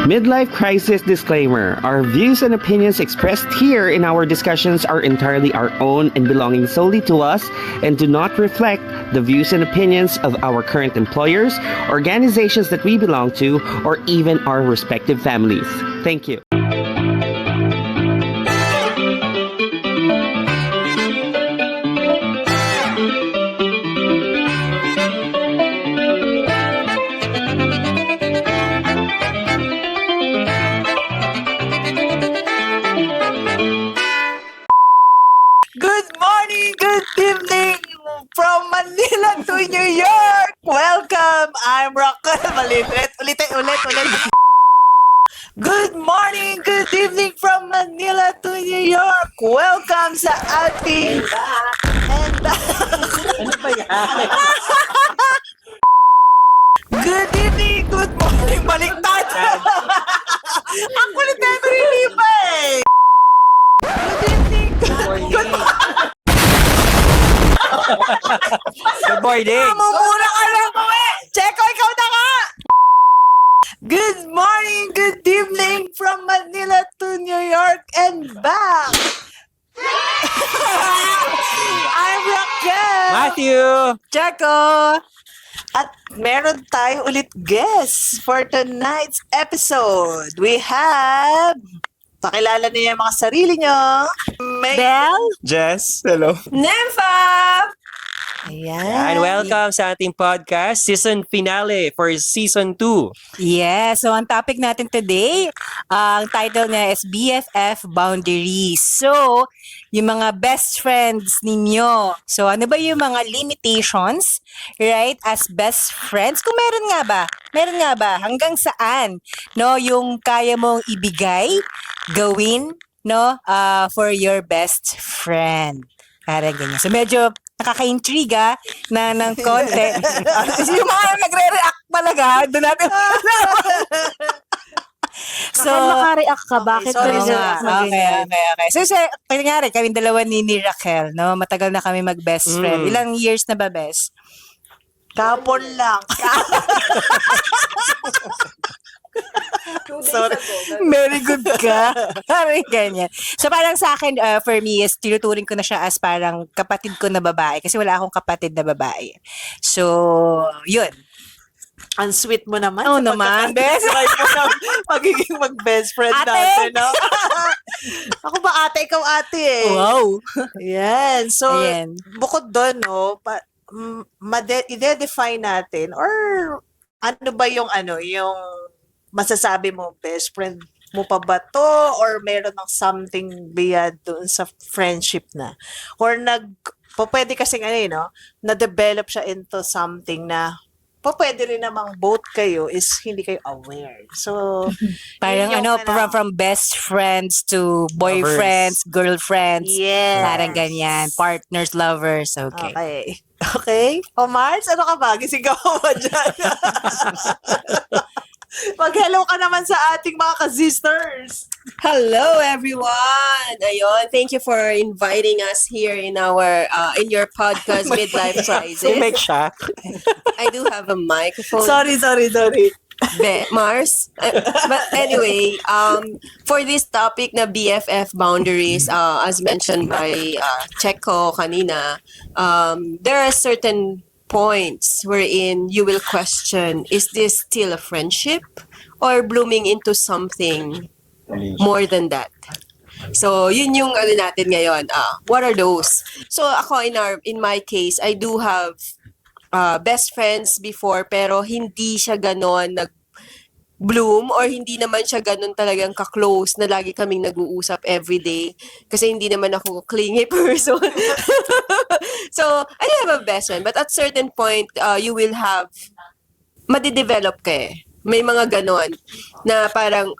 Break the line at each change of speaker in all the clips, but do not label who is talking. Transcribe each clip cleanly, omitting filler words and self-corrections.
Midlife crisis disclaimer. Our views and opinions expressed here in our discussions are entirely our own and belonging solely to us and do not reflect the views and opinions of our current employers, organizations that we belong to, or even our respective families. Thank you.
Good morning, good evening from Manila to New York. Welcome, I'm Raquel. Ulit. Good morning, good evening from Manila to New York. Welcome sa ating
Ano ba yan?
Good evening, good morning, baliktad. Ang kulit na ito rin iba eh. Good evening, good
Good morning.
Mamumura ka lang mo eh! Checo, ikaw na nga! Good morning, good evening from Manila to New York and back! I'm Raquel!
Matthew.
Checo! At meron tayo ulit guests for tonight's episode. We have... Pakilala niyo yung mga sarili nyo. Belle?
Jess. Hello.
Nympha! Ayan.
And welcome sa ating podcast, season finale for season 2.
Yes, so ang topic natin today, ang title niya is BFF Boundaries. So, yung mga best friends ninyo. So, ano ba yung mga limitations, right, as best friends? Kung meron nga ba, hanggang saan, no, yung kaya mong ibigay, gawin, no, for your best friend. Parang ganyan. So, medyo nakaka-intriga na ng konti. Yung mga nagre-react talaga, doon natin. So,
makareact ka, bakit
sorry,
ka
sorry.
na-react na ganyan?
Okay. So, kanyari, kami dalawa ni Raquel, no? Matagal na kami mag-best friend. Ilang years na ba, best?
Kapon lang.
Sorry. Very good ka. Parang ganyan. So, parang sa akin, for me, is tinuturing ko na siya as parang kapatid ko na babae. Kasi wala akong kapatid na babae. So, yun.
Ang sweet mo naman.
Oo
sa
naman,
pagkakasabay mo ng magiging mag-best friend
Ate!
natin, no? Ako ba ate? Ikaw ate eh.
Wow.
Yan. So,
Ayan.
bukod doon, no, i-define natin or ano ba yung masasabi mo, best friend mo pa ba to or meron ng something beyond doon sa friendship na? Or pwede kasing no, na-develop siya into something na pwede rin namang both kayo is hindi kayo aware. So,
Parang
yun yung
from best friends to boyfriends, girlfriends.
Yes.
Parang ganyan. Partners, lovers. Okay.
Okay. O Mars, ano ka ba? Gising ka ba dyan? Mag-hello ka naman sa ating mga ka-sisters.
Hello everyone! Ayun, thank you for inviting us here in in your podcast Midlife Crisis.
Make siya.
I do have a microphone.
Sorry.
Mars. But anyway, for this topic na BFF boundaries, as mentioned by Checo kanina, there are certain points wherein you will question, is this still a friendship or blooming into something more than that? So, yun yung natin ngayon. What are those? So, ako in my case, I do have best friends before pero hindi siya ganon bloom or hindi naman siya ganun talagang ka-close na lagi kaming nag-uusap everyday kasi hindi naman ako clingy person. So, I do have a best friend but at certain point, you will have madidevelop ka eh. May mga ganon na parang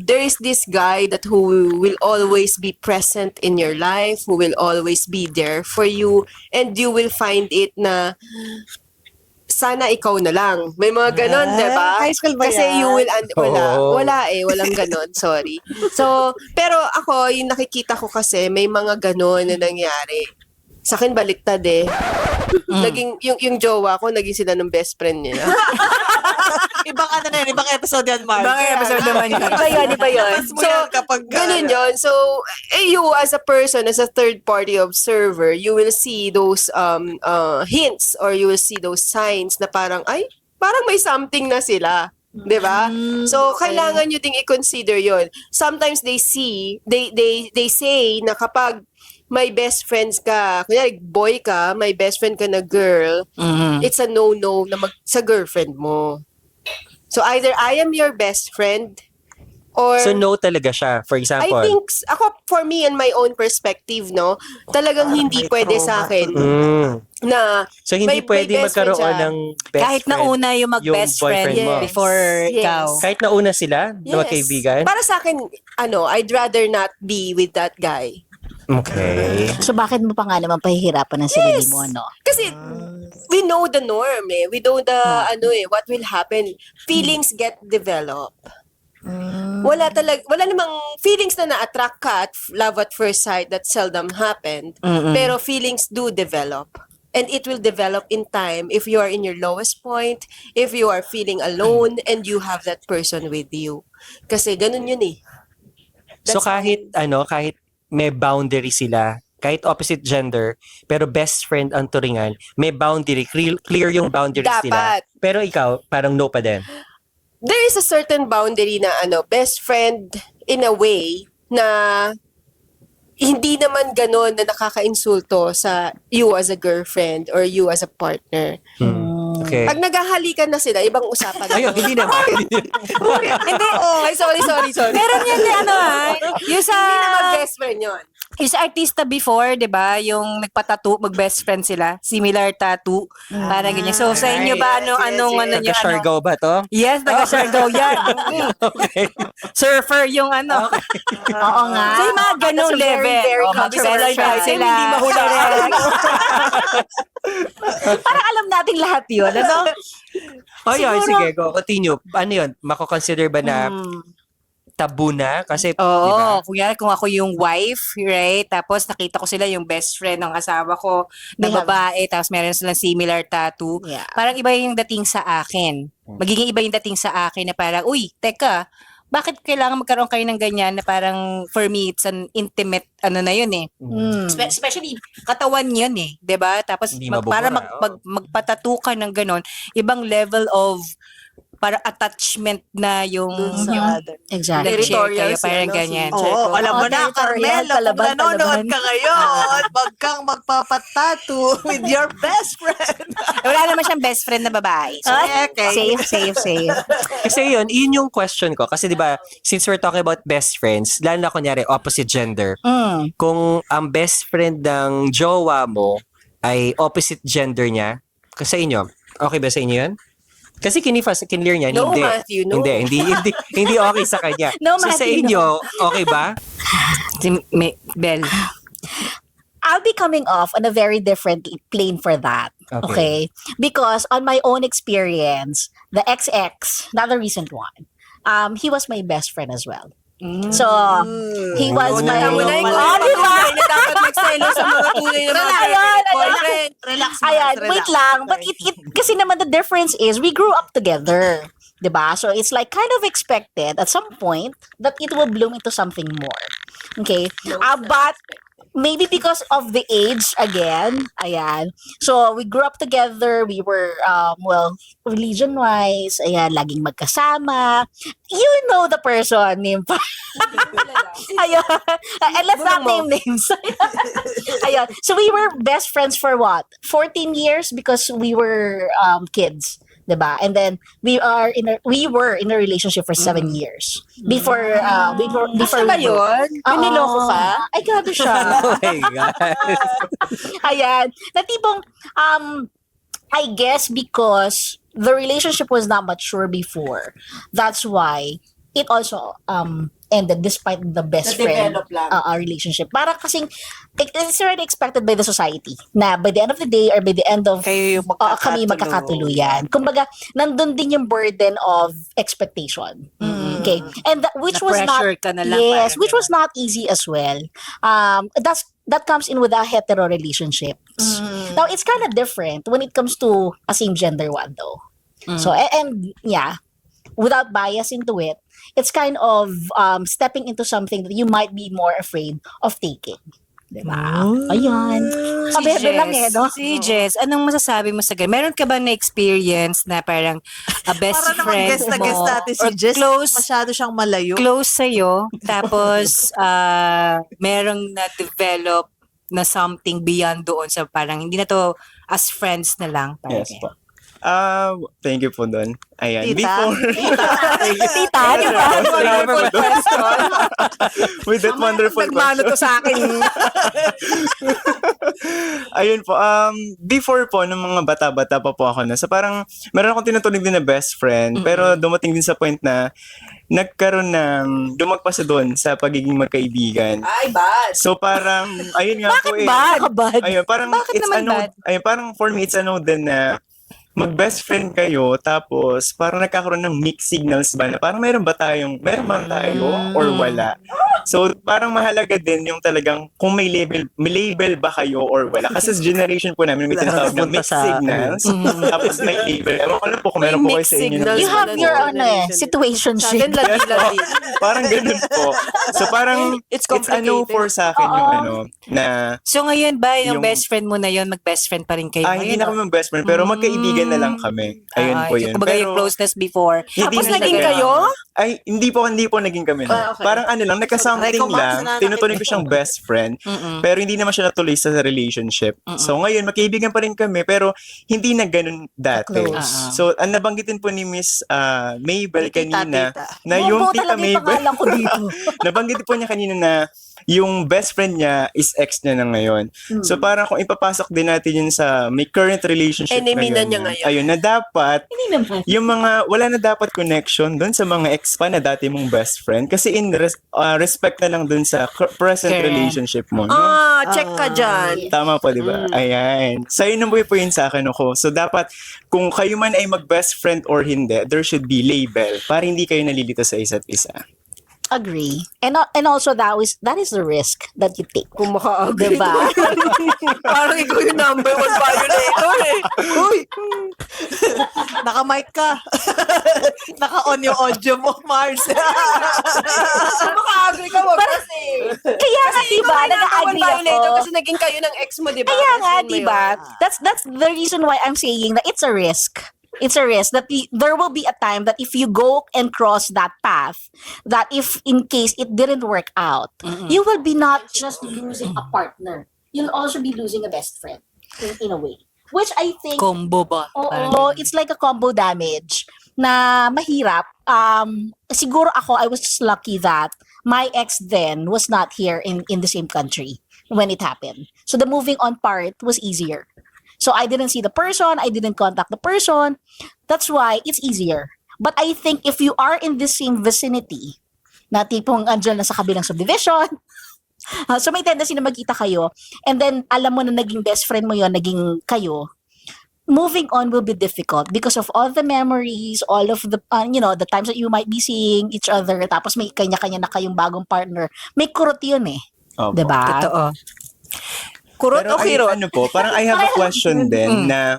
there is this guy that who will always be present in your life, who will always be there for you and you will find it na sana ikaw na lang. May mga ganon, diba?
High school ba
Kasi
yan?
you will,
Oo.
walang ganon, sorry. So, pero ako, yung nakikita ko kasi, may mga ganon na nangyari. Sa akin, baliktad eh. Naging, yung jowa ko, naging sila ng best friend niya.
ibang ano na yun, ibang episode yan, Mark.
Ibang episode naman yun.
Iba yun.
Mas mo yan kapag
Ganun yun. So, you as a person, as a third-party observer, you will see those hints or you will see those signs na parang, ay, parang may something na sila. 'Di ba? So kailangan nyo ding i-consider 'yon. Sometimes they say na kapag may best friends ka, kunyari boy ka, may best friend ka na girl, it's a no-no na sa girlfriend mo. So either I am your best friend or
So no talaga siya. For
I
example.
think ako for me and my own perspective, no, talagang hindi pwede sa akin na
So hindi
may
pwede
best friend
magkaroon
siya.
ng best
Kahit
friend.
nauna yung mag-best
yung boyfriend
friend
mo.
before
Yes.
ikaw.
Kahit nauna sila na magkaibigan?
Para sa akin, I'd rather not be with that guy.
Okay.
So bakit mo pa nga naman pahihirapan ng sarili mo, no?
Kasi we know the norm eh. We know the what will happen. Feelings get developed. Wala namang feelings na na-attract ka at love at first sight that seldom happened. Pero feelings do develop. And it will develop in time if you are in your lowest point, if you are feeling alone and you have that person with you. Kasi ganun yun eh.
So
That's
kahit may boundary sila, kahit opposite gender, pero best friend ang turingan, may boundary, clear yung boundaries nila.
Dapat.
Pero ikaw, parang no pa din.
There is a certain boundary na best friend in a way na hindi naman ganon na nakakainsulto sa you as a girlfriend or you as a partner.
Okay.
Pag naghahalikan na sila, ibang usapan.
Ayun, hindi naman.
Hindi. Ay, sorry.
Meron yan yung sa
Hindi naman best friend yun.
yung sa artista before, 'di ba, yung nagpa-tattoo, mag-best friend sila, similar tattoo, parang ganyan. So sa inyo ba anong niyo?
Taga-Siargao ba to?
Yes, taga-Siargao yan.
Okay.
Surfer yung ano.
Oo nga.
So yung mga ganong
That's a very,
level.
very
Mag-best
controversial.
friend sila.
Hindi mahuli rin.
Parang alam natin lahat yun, ano?
Oh, yun,
Siguro-
sige, go. Continue. Ano yun? Mako-consider ba na tabu na? Kasi,
Oo,
di ba?
kunyari kung ako yung wife, right? Tapos nakita ko sila yung best friend ng asawa ko na
They have-
babae, tapos meron silang similar tattoo.
Yeah.
Parang iba yung dating sa akin. Magiging iba yung dating sa akin na parang, uy, teka, bakit kailangan magkaroon kayo ng ganyan na parang, for me, it's an intimate, ano na yun eh. Especially, katawan yun eh. 'Di ba? Tapos,
Hindi
para
mabubura,
magpatattoo ka ng ganon, ibang level of para attachment na yung
Exactly.
Territorial
kayo, parang
sila, no?
ganyan.
Si-
Oo, alam mo
Oo,
na,
territorial,
Carmelo, kung
palaban,
nanonood
palaban.
ka ngayon, wag kang magpapatato with your best friend.
Wala naman siyang best friend na babae. So,
Okay.
Safe.
Kasi yun yung question ko. Kasi di ba, since we're talking about best friends, lalo na kunyari, opposite gender, kung ang best friend ng jowa mo ay opposite gender niya, kasi sa inyo, okay ba sa inyo yun? Kasi kinlear niya,
No,
hindi.
Matthew, no.
Hindi okay sa kanya.
No,
so sa
Matthew,
inyo, okay ba?
Bell.
I'll be coming off on a very different plane for that. Okay. Because on my own experience, the XX, not the recent one, he was my best friend as well. So, he was my... diba?
Dapat magselo sa mga tunay na mga
Ayun,
boyfriend.
Relax,
Ayan,
relax.
wait lang. But it kasi naman the difference is we grew up together. 'Di ba? So it's like kind of expected at some point that it will bloom into something more. Okay? But maybe because of the age again, ayan. So we grew up together, we were religion-wise, ayan, laging magkasama. You know the person, Nimpa. Ayun. And let's not name names. Ayun. So we were best friends for what? 14 years because we were kids. Diba? And then we were in a relationship for 7 years before
Ba yun?
Piniloko ka? Ay, grabe siya.
Oh my God.
Ayan. Na tipong, I guess because the relationship was not mature before. That's why it also ended despite the best friend
Na-develop lang.
relationship. Para kasing, it's already expected by the society na by the end of the day or by the end of
Kayo yung
kami magkakatuluyan. Kumbaga, nandun din yung burden of expectation. Okay. And which was not
Na-pressure ka na lang,
yes,
parang
which was not easy as well. That comes in with a hetero relationship. Now, it's kind of different when it comes to a same gender one though. So, and yeah, without bias into it, it's kind of stepping into something that you might be more afraid of taking. Diba? Ayan. Kabebe lang no?
Si Jess, anong masasabi mo sa ganyan? Meron ka ba na-experience na parang a best
Para naman
friend
guest na
mo
guest natin si
or
Jess,
close
masyado siyang malayo.
close sa'yo, tapos merong na-develop na something beyond doon sa parang hindi na to as friends na lang. Parang
Yes po. Thank you po doon. Ayan.
Tita?
Before,
Tita, di ba? Wonderful question.
with that wonderful
Nagmano
question.
to sa akin.
Ayun po, before po, nung mga bata-bata pa po ako na, so parang, meron akong tinutunig din na best friend, pero dumating din sa point na, nagkaroon ng, dumagpasa doon sa pagiging magkaibigan.
Ay, bad.
So parang, ayun nga po
Bakit bad?
Bad.
Ayun, parang,
Bakit
it's
naman
ano,
bad?
ayun, parang for me, it's ano din na, mag-best friend kayo, tapos parang nagkakaroon ng mixed signals ba na parang meron ba tayo or wala. So parang mahalaga din yung talagang kung may label ba kayo or wala. Kasi sa generation po namin may tinatawag na mixed signals, tapos may label. Ewan ko lang po kung meron po kayo sa inyo.
Signals
You
na-
have your own situationship.
Sa akin, lagi-lagi.
Parang ganun po. So parang
It's
it's ano
complicated.
for sa akin yung ano na
So ngayon ba, yung
Yung-
best friend mo na yun, mag-best friend pa rin kayo
hindi
ngayon?
na kami mag best friend pero magkaibigan na lang kami. Ayun po yun.
Kumbaga yung closeness before.
Hindi
Tapos
na
naging
siya
kayo?
Ay, hindi po naging kami na.
Okay.
Parang ano lang, nagka-something
Recommend na
lang. Tinutuloy ko siyang best friend. Pero hindi naman siya natuloy sa relationship. So ngayon, magkaibigan pa rin kami pero hindi na ganun dati.
Close.
So, ang nabanggitin po ni Miss Mabel
Tita,
kanina,
tita.
na yung
Bobo
Tita
talaga yung
Mabel,
pangalan ko dito.
nabanggit po niya kanina na yung best friend niya is ex niya na ngayon. So parang kung ipapasok din natin yun sa may current relationship
Enemy na
ngayon,
niya ngayon.
ayun, na dapat
Hindi naman.
yung wala na dapat connection doon sa mga ex pa na dati mong best friend kasi in respect na lang doon sa present
Correct.
relationship mo. No?
Check ka dyan.
Tama po, di ba? Ayan. So, yun ang po yun sa akin ako. So, dapat, kung kayo man ay mag-best friend or hindi, there should be label para hindi kayo nalilito sa isa't isa.
Agree. And also that is the risk that you take.
Kung maka-agree.
Diba?
Parang ikaw yung number one violator eh. Uy!
Naka-mic ka. Naka-on yung audio mo, Mars.
Kung maka-agree ka, wag kasi.
Kaya nga, diba, nag-agree
violator
ako.
kasi naging kayo ng ex mo, di ba?
Kaya nga,
Best friend mo
diba?
yun.
That's the reason why I'm saying that it's a risk. It's a risk that there will be a time that if you go and cross that path, that if in case it didn't work out, you will be not just losing a partner. You'll also be losing a best friend in a way. Which I think,
Combo ba?
oo, it's like a combo damage na mahirap. Siguro ako, I was just lucky that my ex then was not here in the same country when it happened. So the moving on part was easier. So I didn't see the person, I didn't contact the person. That's why it's easier. But I think if you are in the same vicinity, na tipong andyan na sa kabilang subdivision, so may tendency na magkita kayo, and then alam mo na naging best friend mo yon, naging kayo, moving on will be difficult because of all the memories, all of the, the times that you might be seeing each other, tapos may kanya-kanya na kayong bagong partner. May kurot yun eh.
Opo.
Diba?
Totoo.
Kurot
Pero
o kirot?
ano po, parang I have a question din na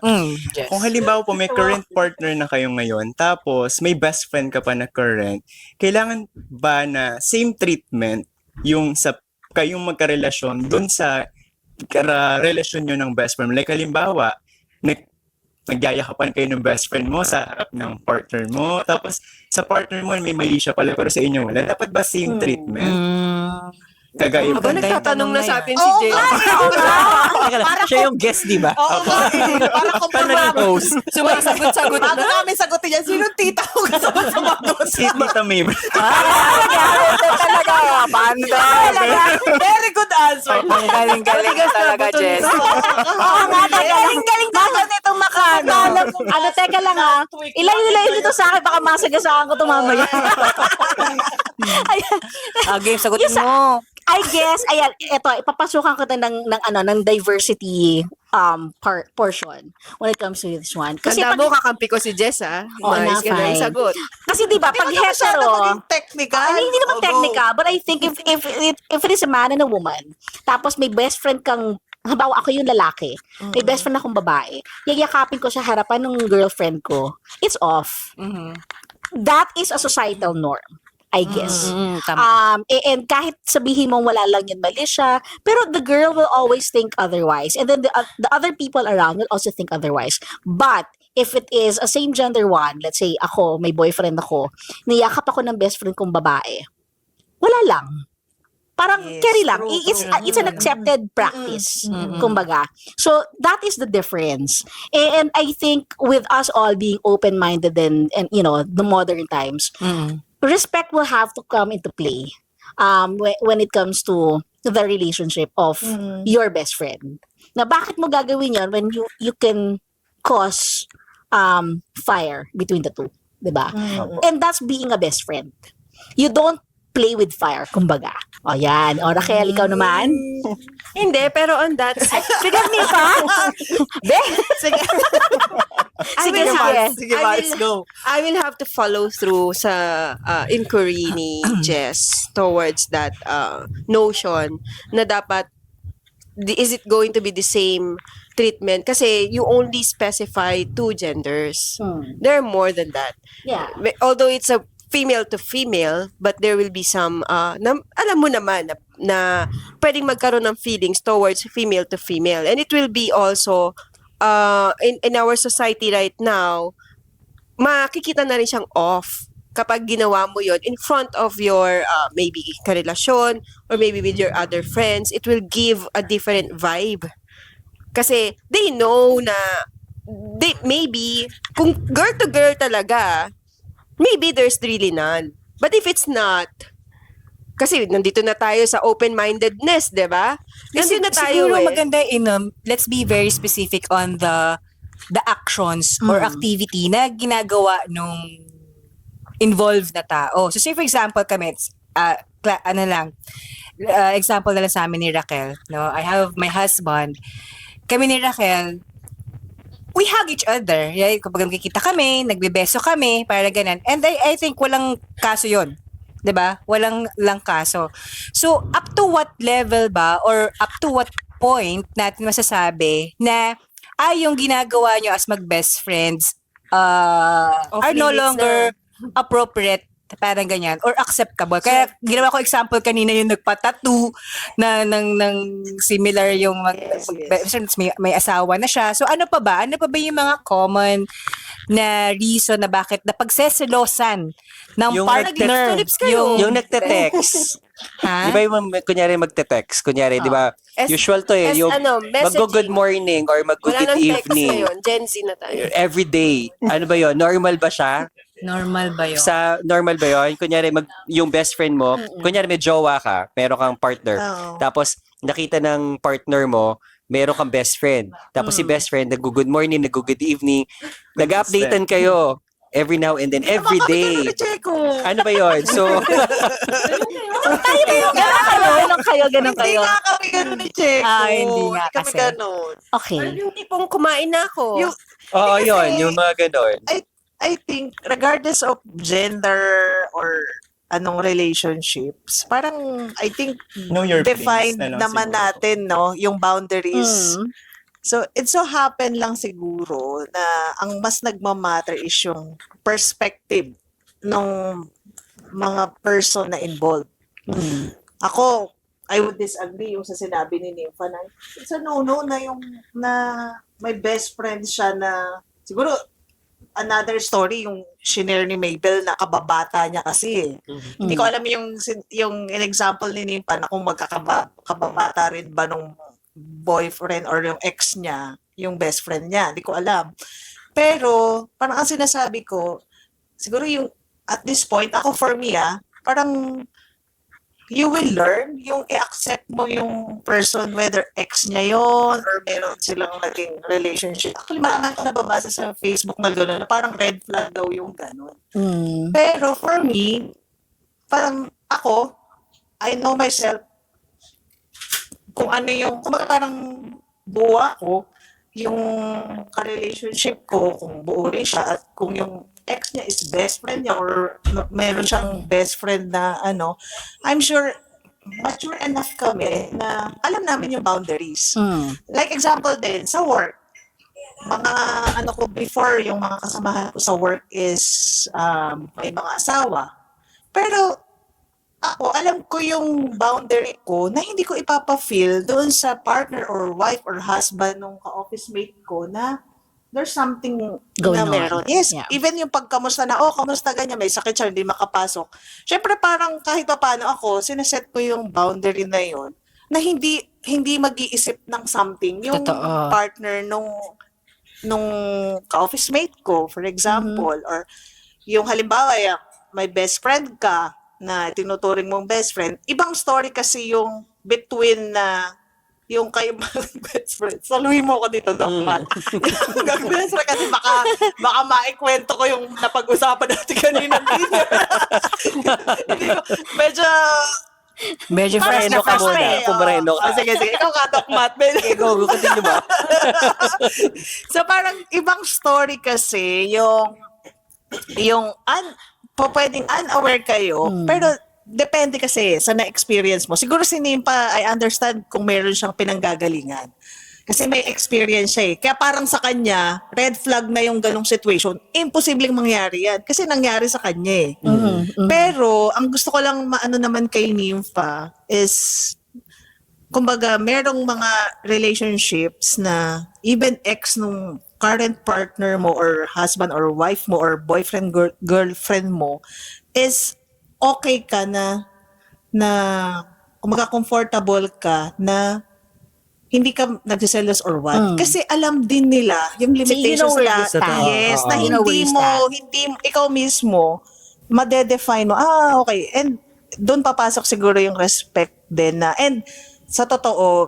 Yes.
kung halimbawa po may current partner na kayo ngayon, tapos may best friend ka pa na current, kailangan ba na same treatment yung sa kayong magkarelasyon dun sa relasyon nyo ng best friend? Like halimbawa, nagyayakapan kayo ng best friend mo sa harap ng partner mo, tapos sa partner mo may mali siya pala pero sa inyo wala. Dapat ba same treatment? Kagaya
Aba,
po.
nagtatanong na sa atin si
Oo
Jay.
Teka lang, siya yung guest, di ba?
Oo nga, para
Paano
kumpara.
nag-host?
Sumasagot-sagot
Bago
na.
namin sagutin yan, sino tita ko kasama sa mga
Si Tita Mabel.
Talaga, banda.
Very good answer.
Galing talaga, Jess.
Oo nga, galing naman itong makano. Ano, teka lang ha. Ilayo dito sa akin, baka masagasaan ko ito mamaya.
Game, sagutin mo.
I guess, ayan, eto, ipapasukan ko ng diversity portion when it comes to this one. Kasi
Tanda mo, kakampi ko si Jess, ha?
Oo na,
Mais ka na yung
fine.
sagot.
kasi 'di ba, pag hetero,
technical.
hindi naman
Oh, go.
technical, but I think if it is a man and a woman, tapos may best friend kang, halimbawa ako yung lalaki, may best friend akong babae, yayakapin ko sa harapan ng girlfriend ko, it's off. that is a societal norm, I guess.
Tama.
And kahit sabihin mo wala lang yun, mali siya, pero the girl will always think otherwise. And then the other people around will also think otherwise. But if it is a same gender one, let's say ako, may boyfriend ako, niyakap ako ng best friend kong babae, wala lang. Parang
Yes,
carry lang.
true.
It's an accepted practice, kumbaga. So that is the difference. And I think with us all being open-minded and the modern times, respect will have to come into play when it comes to the relationship of your best friend. Na bakit mo gagawin yon when you can cause fire between the two, 'di ba? And that's being a best friend. You don't play with fire, kumbaga. O yan. O Raquel, ikaw naman.
Hindi, pero on that side,
Sige, Mifa. Be?
Sige.
Sige,
will
sige.
have-
Sige,
I
Mars,
will-
go.
I will have to follow through sa inquiry ni Jess towards that notion na dapat is it going to be the same treatment? Kasi you only specify 2 genders. There are more than that.
Yeah.
Although it's a female to female, but there will be some, alam mo naman na pwedeng magkaroon ng feelings towards female to female. And it will be also, in our society right now, makikita na rin siyang off kapag ginawa mo yon in front of your maybe karelasyon or maybe with your other friends. It will give a different vibe. Kasi they know na maybe kung girl to girl talaga, maybe there's really none. But if it's not, kasi nandito na tayo sa open-mindedness, di ba? Nandito na tayo
Siguro
eh.
maganda let's be very specific on the actions or activity na ginagawa nung involved na tao. So say for example kami, example na lang sa amin ni Raquel, no? I have my husband. Kami ni Raquel, we hug each other. Right? Kapag nakikita kami, nagbebeso kami, para ganun. And I think walang kaso yun. 'Di ba? Walang lang kaso. So, up to what level ba or up to what point natin masasabi na yung ginagawa nyo as mag-best friends
Off
are no
limits
longer appropriate, parang ganyan, or acceptable. Kaya ginawa ko example kanina yung nagpa-tattoo na ng similar yung may asawa na siya. So ano pa ba? Ano pa ba yung mga common na reason na bakit napagseselosan ng
Yung
partner?
nagtitulips kayo.
Yung nagte-text.
Ha?
Di ba yung kunyari magte-text? Kunyari, di ba?
As-
Usual to
as
yung
messaging.
mag-good morning or
Wala
mag-good
nang text
evening.
ngayon. Gen Z na tayo.
Every day. Ano ba yun? Normal ba siya?
Normal ba yun?
Normal ba yun? Kunyari, yung best friend mo, kunyari may jowa ka, meron kang partner.
Oo.
Tapos, nakita ng partner mo, meron kang best friend. Tapos si best friend, nag-good morning, nag-good evening. Nag-updatean kayo every now and then, every day. Ano ba yun? So,
Ganun
Hindi
kayo.
nga kami ganun ni Checo.
Hindi nga
kami
kasi.
ganun.
Okay.
Yung tipong kumain na ako.
Yung-
oo,
Kasi-
yun, yung mga ganon.
I think regardless of gender or anong relationships, parang I think
Know your place
defined
na lang
naman
siguro.
natin, no, yung boundaries. So, it so happen lang siguro na ang mas nagmamatter is yung perspective ng mga person na involved. Ako, I would disagree yung sa sinabi ni Nympha na it's a no-no na yung na may best friend siya na siguro another story yung shinare ni Mabel na kababata niya kasi eh. Hindi ko alam yung example ni Nympha na kung magkakababata rin ba nung boyfriend or yung ex niya, yung best friend niya. Hindi ko alam. Pero, parang ang sinasabi ko, siguro yung, at this point, ako for me parang you will learn yung i-accept mo yung person, whether ex niya yon or meron silang naging relationship. Actually, marami ko nababasa sa Facebook na gano'n, na parang red flag daw yung gano'n. Pero for me, parang ako, I know myself kung ano yung, kung parang buwa ko, yung ka-relationship ko, kung buo rin siya, at kung yung ex niya is best friend niya or meron siyang best friend na I'm sure mature enough kami na alam namin yung boundaries. Like example din, sa work, mga ano ko before, yung mga kasamahan ko sa work is may mga asawa. Pero ako, alam ko yung boundary ko na hindi ko ipapa-feel doon sa partner or wife or husband nung ka-office mate ko na there's something
Going
na
on.
meron. Yes,
Yeah.
even yung pagkamusta na, kamusta ganyan, may sakit siya, hindi makapasok. Siyempre parang kahit pa paano ako, sineset ko yung boundary na yun na hindi mag-iisip ng something yung
Totoo.
partner nung ka-office mate ko, for example, or yung halimbawa, may best friend ka na tinuturing mong best friend, ibang story kasi yung between na yung kayo best friend. Saluhin mo ko dito, Doc Matt. Yung best friend kasi baka maikwento ko yung napag-usapan natin kanina. Hindi ko- Medyo
Kumareno ka
fresh
muna.
eh.
Kumareno ka.
Sige. Ikaw ka, Doc Matt.
Go, continue ba?
So parang ibang story kasi pwedeng unaware kayo, pero depende kasi sa na-experience mo. Siguro si Nimpa, I understand kung meron siyang pinanggagalingan. Kasi may experience siya eh. Kaya parang sa kanya, red flag na yung ganong situation. Imposibleng mangyari yan. Kasi nangyari sa kanya eh. Pero, ang gusto ko lang maano naman kay Nympha is, kumbaga, merong mga relationships na even ex nung current partner mo or husband or wife mo or boyfriend, girlfriend mo is okay ka na kumbaga comfortable ka na hindi ka nagsiselos or what. Kasi alam din nila yung limitations
where
na,
you stand.
yes, na
You know where you
hindi ikaw mismo madedefine mo, okay. And doon papasok siguro yung respect din na, and sa totoo,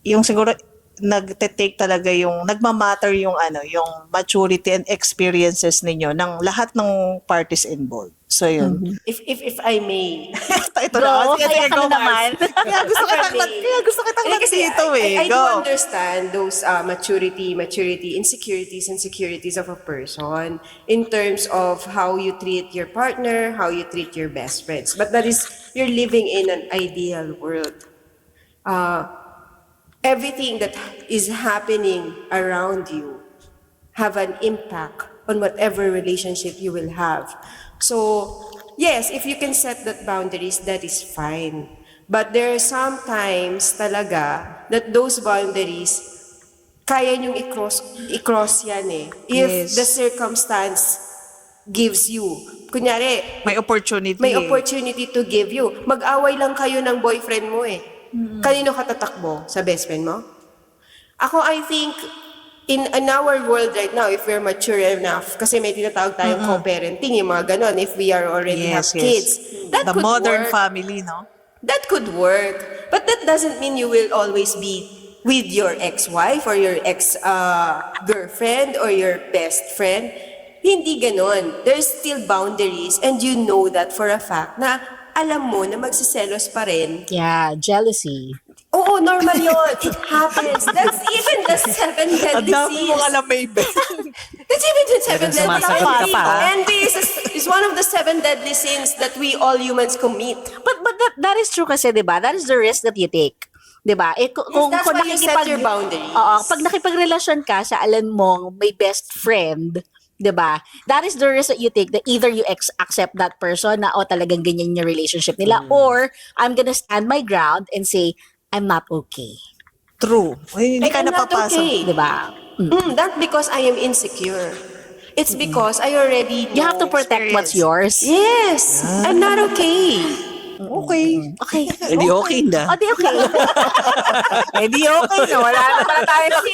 yung siguro nagte-take talaga nagmamatter yung yung maturity and experiences ninyo ng lahat ng parties involved. So yun.
If I may.
Ito na. Sige,
kaya ka
go,
na
Mars.
naman.
Kaya gusto kitang dito eh.
I do
Go.
understand those maturity, insecurities, and securities of a person in terms of how you treat your partner, how you treat your best friends. But that is, you're living in an ideal world. Everything that is happening around you have an impact on whatever relationship you will have. So, yes, if you can set that boundaries, that is fine. But there are sometimes talaga that those boundaries, kaya nyong i-cross yan eh. If
Yes.
the circumstance gives you. Kunyari,
May opportunity.
may opportunity to give you. Mag-away lang kayo ng boyfriend mo eh. Kanino ka tatakbo? Sa best friend mo? Ako, I think, in our world right now, if we're mature enough, kasi may tinatawag tayong co-parenting, yung mga ganon, if we are already have kids, that
The
could
modern
work.
family, no?
That could work. But that doesn't mean you will always be with your ex-wife or your ex-girlfriend or your best friend. Hindi ganon. There's still boundaries and you know that for a fact na alam mo na magsiselos pa rin.
Yeah, jealousy.
Oo, normal yun. It happens. That's even the seven
Ang
deadly
dami mong
sins.
alam, Maybell.
That's even the seven deadly
sumasagot ka
sins.
pa, ha?
Envy is one of the seven deadly sins that we all humans commit.
But that is true kasi, 'di ba? That is the risk that you take. 'Di ba?
That's why you set your boundaries.
Oo, pag nakipagrelasyon ka sa alam mong may best friend, 'di ba? That is the risk that you take, that either you accept that person na talagang ganyan yung relationship nila, or I'm gonna stand my ground and say I'm not okay.
True. Hindi ka
I'm not
napapasok.
okay.
'Di ba?
Not because I am insecure. It's because I already know.
You have to protect what's yours.
Yes, I'm not okay.
Okay.
Okay.
Hindi okay na.
O, di okay. Eh, di okay na. Wala na pala tayo.
Kasi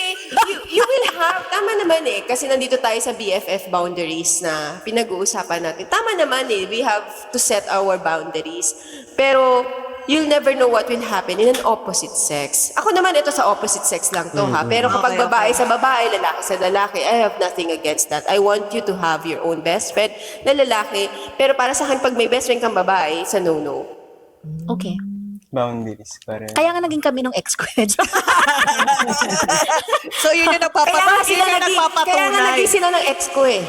you will have, tama naman eh, kasi nandito tayo sa BFF boundaries na pinag-uusapan natin. Tama naman eh, we have to set our boundaries. Pero, you'll never know what will happen in an opposite sex. Ako naman, ito sa opposite sex lang to ha. Pero kapag
Okay,
babae sa babae, lalaki sa lalaki, I have nothing against that. I want you to have your own best friend na lalaki. Pero para sa akin, pag may best friend kang babae, sa no-no.
Okay.
Boundaries pa rin.
Kaya nga naging kami nung ex ko.
So yun yung nagpapatunay.
Kaya nga naging sila ng ex ko eh.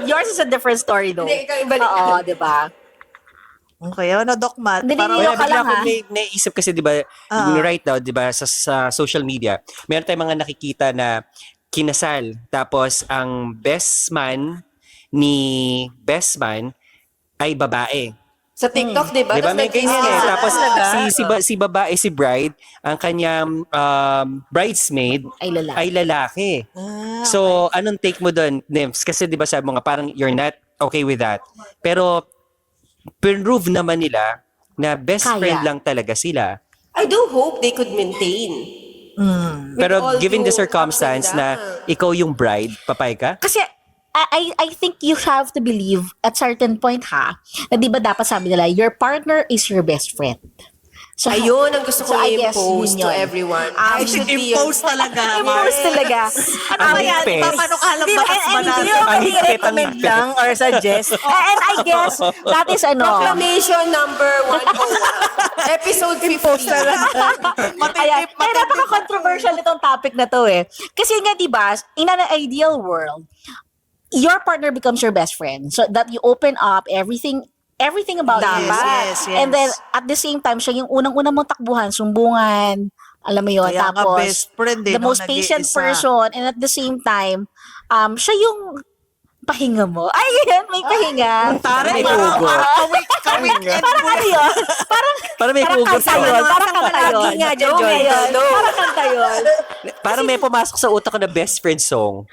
Yours is a different story though.
Hindi, ikaw ibalik.
Oo, di ba?
Okay, ano, Doc Matt?
Hindi,
Parang,
hindi,
Kaya
ka
bigla
lang,
ko
ha?
naisip kasi 'di ba right now 'di ba sa social media meron tayong mga nakikita na kinasal. Tapos ang best man best man ay babae.
Sa TikTok, di ba?
Di ba?
Tapos
May ganyan eh.
nag-kiss
Tapos
sila.
si babae, si bride, ang kanyang bridesmaid
Ay lalaki.
ay lalaki. So, anong take mo doon, Nims? Kasi di ba sabi mo nga, parang you're not okay with that. Pero, prove naman nila na best
Kaya.
friend lang talaga sila.
I do hope they could maintain. With
Pero
all
given the
due
circumstance
ups and
na
downs.
ikaw yung bride, papay ka?
Kasi I think you have to believe at certain point na di ba dapat sabi nila, your partner is your best friend. So,
Ayun ang gusto ko
so I guess
i-impose
yun
to
yun.
everyone. I should be
Impose talaga.
Impose talaga.
Ano
Ang
ba yan?
higpit.
Paano ka alam
Di ba,
batas ba
and
natin?
hindi mo
Ang higpit, ang
recommend
higpit.
lang or suggest.
And I guess that is
Proclamation number 101. Episode 50.
Ayan. Kaya napaka-controversial itong topic na to eh. Kasi nga, di ba, in an ideal world, your partner becomes your best friend. So that you open up everything about you.
Yes, yes.
And then, at the same time, siya yung unang-unang mong takbuhan, sumbungan, alam mo yun.
Kaya nga
Tapos,
best friend
the most patient person, and at the same time, siya yung pahinga mo. Ay, yan, may pahinga.
Taray,
May pugo.
kawik and
Parang ano yun?
Parang may
Parang
hugot
kanta yun. Parang kanta yun.
Lagi nga dyan,
Oo,
Joy.
yun. Parang kanta yun.
Parang may pumasok sa utak ko na best friend song.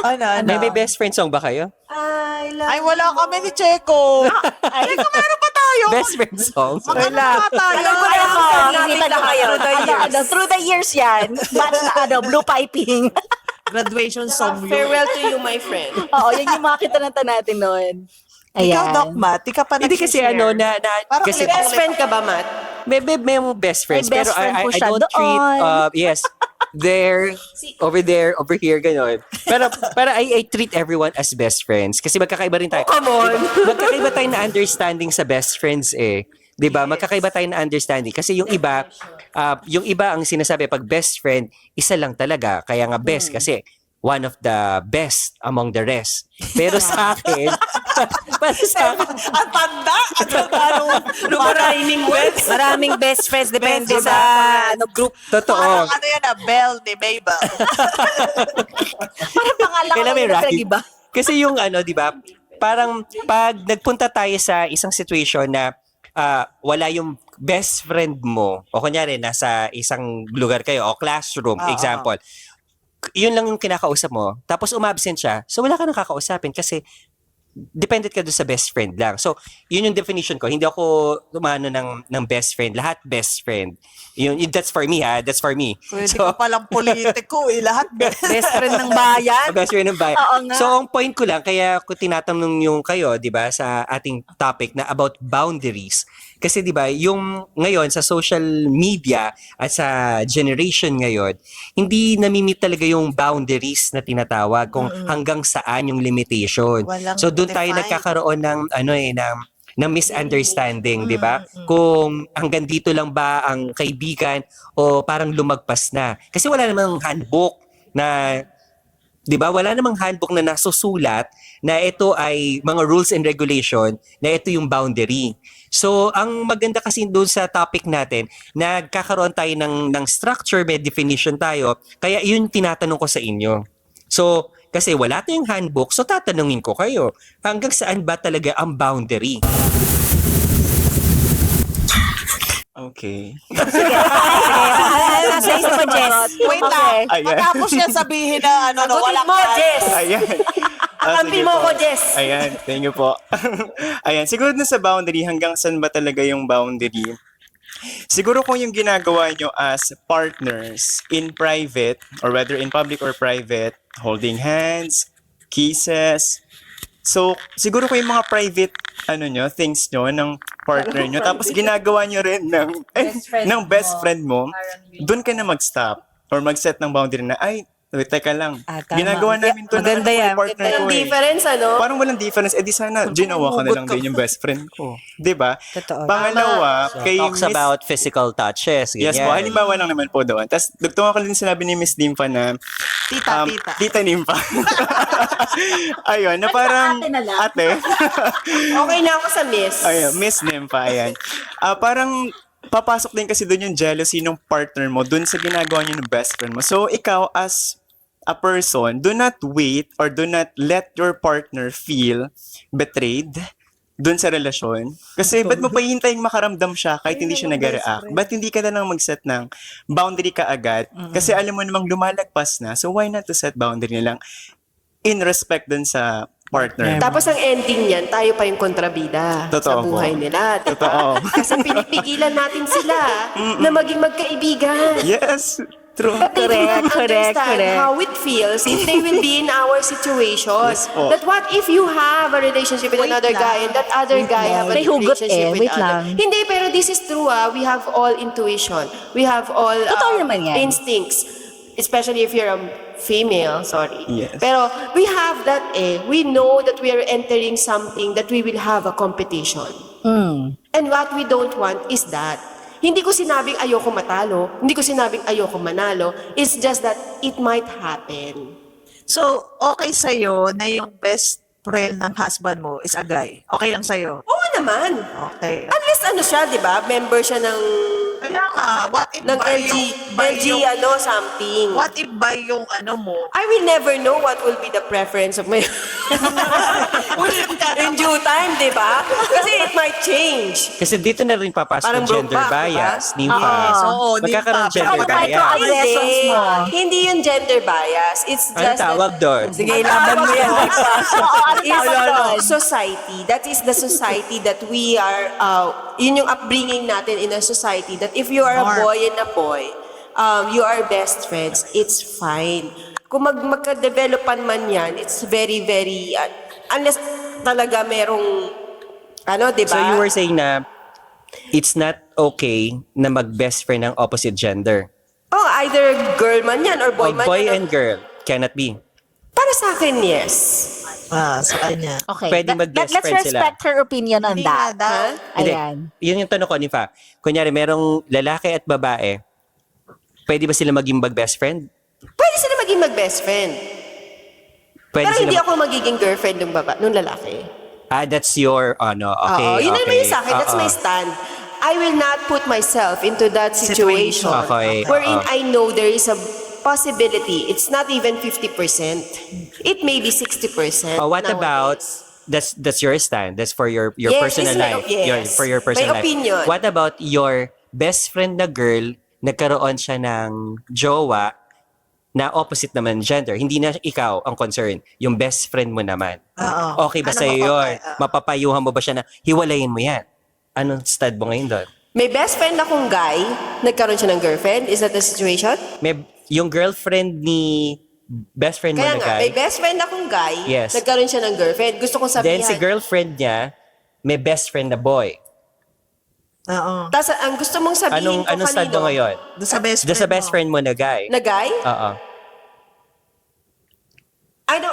Ano?
May best friend song ba kayo?
Ay, wala kami ni Checo. Checo, meron pa tayo.
Best friend song?
Ano pa tayo?
Alam ko
Namin lang kayo,
through the years yan. Blue piping.
Graduation song yun.
Farewell to you, my friend.
Oo, yan yung mga kinanta natin noon.
Ikaw,
Ayan.
Doc Matt, di ka pa
Hindi kasi
nag-share. Parang
kasi
ulit-
Best friend ka ba, Matt?
may mga best friends,
May best
pero
friend
I
po siya
don't treat,
doon.
yes, over here, gano'n. Pero I treat everyone as best friends. Kasi magkakaiba rin tayo.
Come on.
Magkakaiba tayo na understanding sa best friends eh. 'Di ba? Magkakaiba tayo na understanding kasi yung iba ang sinasabi pag best friend, isa lang talaga. Kaya nga best kasi one of the best among the rest. Pero sa akin,
Ang tanda! Ang tanda nung maraming webs.
Maraming best friends depende sa group.
totoo.
Parang ano yan, Belle ni Mabel.
Parang pangalan ko
Kailan may
yung
right?
nag-iba.
Kasi yung ano, 'di ba? Parang pag nagpunta tayo sa isang situation na wala yung best friend mo o kunyari nasa isang lugar kayo o classroom, example. Yun lang yung kinakausap mo. Tapos umabsent siya. So wala ka nang kakausapin kasi dependent ka doon sa best friend lang. So, yun yung definition ko. Hindi ako umano ng best friend. Lahat best friend. That's for me ha. That's for me.
Pwede ka palang politiko eh. Lahat best.
Best friend ng bayan.
Best friend ng bayan.
Oo nga.
So, ang point ko lang, kaya ko tinatanong yung kayo, di ba, sa ating topic na about boundaries. Kasi di ba, yung ngayon sa social media at sa generation ngayon, hindi namimit talaga yung boundaries na tinatawag kung hanggang saan yung limitation.
Walang
So, doon tayo
defined.
nagkakaroon ng ng misunderstanding, di ba? Kung hanggang dito lang ba ang kaibigan o parang lumagpas na. Kasi wala namang handbook na, di ba? Wala namang handbook na nasusulat na ito ay mga rules and regulation na ito yung boundary. So, ang maganda kasi doon sa topic natin, nagkakaroon tayo ng structure, may definition tayo. Kaya yun tinatanong ko sa inyo. So, kasi wala tayong handbook, so tatanungin ko kayo, hanggang saan ba talaga ang boundary?
Okay.
Nasa isip mo, Jess.
Wait lang.
Ayan.
Matapos niya sabihin na ano, na
Sagutin
walang
mo, Jess.
Ayan.
Akampi
Sige
mo
po.
ko, Jess.
Ayan, thank you po. Ayan, siguro na sa boundary, hanggang saan ba talaga yung boundary? Siguro kung yung ginagawa nyo as partners in private, or whether in public or private, holding hands, kisses. So, siguro kung yung mga private things nyo ng partner nyo, tapos ginagawa nyo rin ng best friend mo, doon ka na mag-stop or mag-set ng boundary na, ay, wait, teka lang.
Tama.
Ginagawa namin to
Maganda yan.
partner ko
Walang
eh.
difference, ano?
Parang walang difference. Eh di sana, ginawa ko na lang din yung best friend ko. 'Di ba?
Totoo.
Pangalawa, kay
Talks
Miss...
about physical touches.
Yes
ganyan.
po, halimbawa lang naman po doon. Tapos, dugtungan ko din sinabi ni Miss Dimpa na,
tita.
Tita Nimpa. Ayun, na parang,
ate na lang.
ate.
Okay na ako sa miss.
Ayun, Miss Nimpa, ayan. Parang, papasok din kasi doon yung jealousy ng partner mo doon sa ginagawa niyo ng best friend mo. So, ikaw as a person, do not wait or do not let your partner feel betrayed dun sa relasyon. Kasi ba't mo pa hihintaying makaramdam siya kahit hindi siya nag-react? Ba't hindi ka na lang mag-set ng boundary ka agad? Kasi alam mo namang lumalagpas na, so why not to set boundary na lang in respect dun sa partner?
Tapos ang ending niyan, tayo pa yung kontrabida sa
Totoo
buhay
po.
nila. Diba?
Totoo.
Kasi pinipigilan natin sila na maging magkaibigan.
Yes, true.
But they do not
Correct.
understand how it feels if they will be in our situation.
Yes po.
That what if you have a relationship with another guy and that other guy have a
May hugot
relationship with
wait
other.
lang.
Hindi, pero this is true We have all intuition. We have all
Totoo naman yan.
instincts. Especially if you're a female, sorry.
Yes.
Pero we have that We know that we are entering something that we will have a competition. And what we don't want is that. Hindi ko sinabing ayoko matalo, hindi ko sinabing ayoko manalo, it's just that it might happen.
So, okay sa'yo na yung best friend ng husband mo is a guy. Okay lang sa'yo.
Oo naman.
Okay.
At least ano siya, di ba? Member siya ng
Kaya nga, what if
ng
ba yung
something.
what if ba yung ano mo?
I will never know what will be the preference of my in due time, di ba? Kasi it might change.
Kasi dito na rin papasok
Parang
yung gender
broke back,
bias,
diba?
Nympha.
Yes, oo,
Magkakaroon
Nympha.
gender
Saka
bias.
microaggressions
Hindi.
mo.
Hindi yung gender bias. It's
Ano
just
tawag doon?
Sige, laban mo yan.
Oo, ano
is
tawag doon?
society. That is the society that we are, yun yung upbringing natin in a society that if you are a
Norm.
boy and a boy, you are best friends, it's fine. Kung magka-developan man yan, it's very, very, unless talaga merong, di ba?
So you were saying na it's not okay na mag-best friend ng opposite gender.
Oh, either girl man yan or boy
O
man
boy
yan.
and girl cannot be.
Para sa akin, yes.
Sa kanya.
Okay.
Pwedeng mag-best
Let's
friend sila.
respect her opinion on
Hindi nga
that.
daw.
Hindi.
Ayan.
Yun yung tanong ko, Nympha. Kunyari, merong lalaki at babae. Pwede ba sila maging mag-best friend?
Pwede sila maging mag-best friend.
Pwede
Pero
sila
hindi ako magiging girlfriend nung lalaki.
that's your, okay.
Oo, yun naman
okay.
yung sa akin. That's
Oo.
my stand. I will not put myself into that situation.
Okay,
Wherein
oo.
I know there is a possibility. It's not even 50%. It may be 60%.
What about,
nowadays.
that's your stand. That's for your
Yes,
personal
it's my-
life.
yes.
For your personal
My
life.
opinion.
What about your best friend na girl, nagkaroon siya ng jowa na opposite naman gender. Hindi na ikaw ang concern. Yung best friend mo naman.
Oo.
Okay ba
Ano
sa'yo
ba,
yun?
okay,
Mapapayuhan mo ba siya na hiwalayin mo yan? Anong stud mo ngayon doon?
May best friend akong guy, nagkaroon siya ng girlfriend. Is that the situation?
Yung girlfriend ni best friend mo
Kaya
na
nga, may
guy,
best friend akong guy,
Yes.
nagkaroon siya ng girlfriend. Gusto kong sabihan.
then si girlfriend niya, may best friend na boy.
Oo.
Tapos ang gusto mong sabihin
Anong stud mo ngayon?
Doon sa best friend
Doon sa best
mo.
friend mo na guy.
Na guy?
Oo.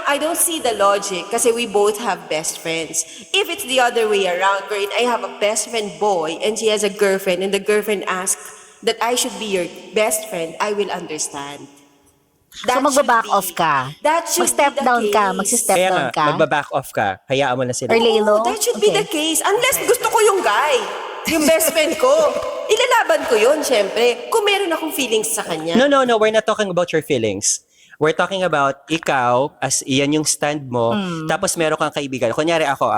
I don't see the logic kasi we both have best friends. If it's the other way around, wherein I have a best friend boy and she has a girlfriend and the girlfriend asks that I should be your best friend, I will understand.
So magbaback off ka.
That should
Mag-step
be the
down ka.
case.
Mag-step
Kaya
down
nga,
ka.
magbaback off ka. Hayaan mo na sila.
Or lay low.
That should be
Okay.
the case. Unless gusto ko yung guy, yung best friend ko. Ilalaban ko yun, syempre. Kung meron akong feelings sa kanya.
No. We're not talking about your feelings. We're talking about ikaw, as iyan yung stand mo, tapos meron kang kaibigan. Kunyari ako.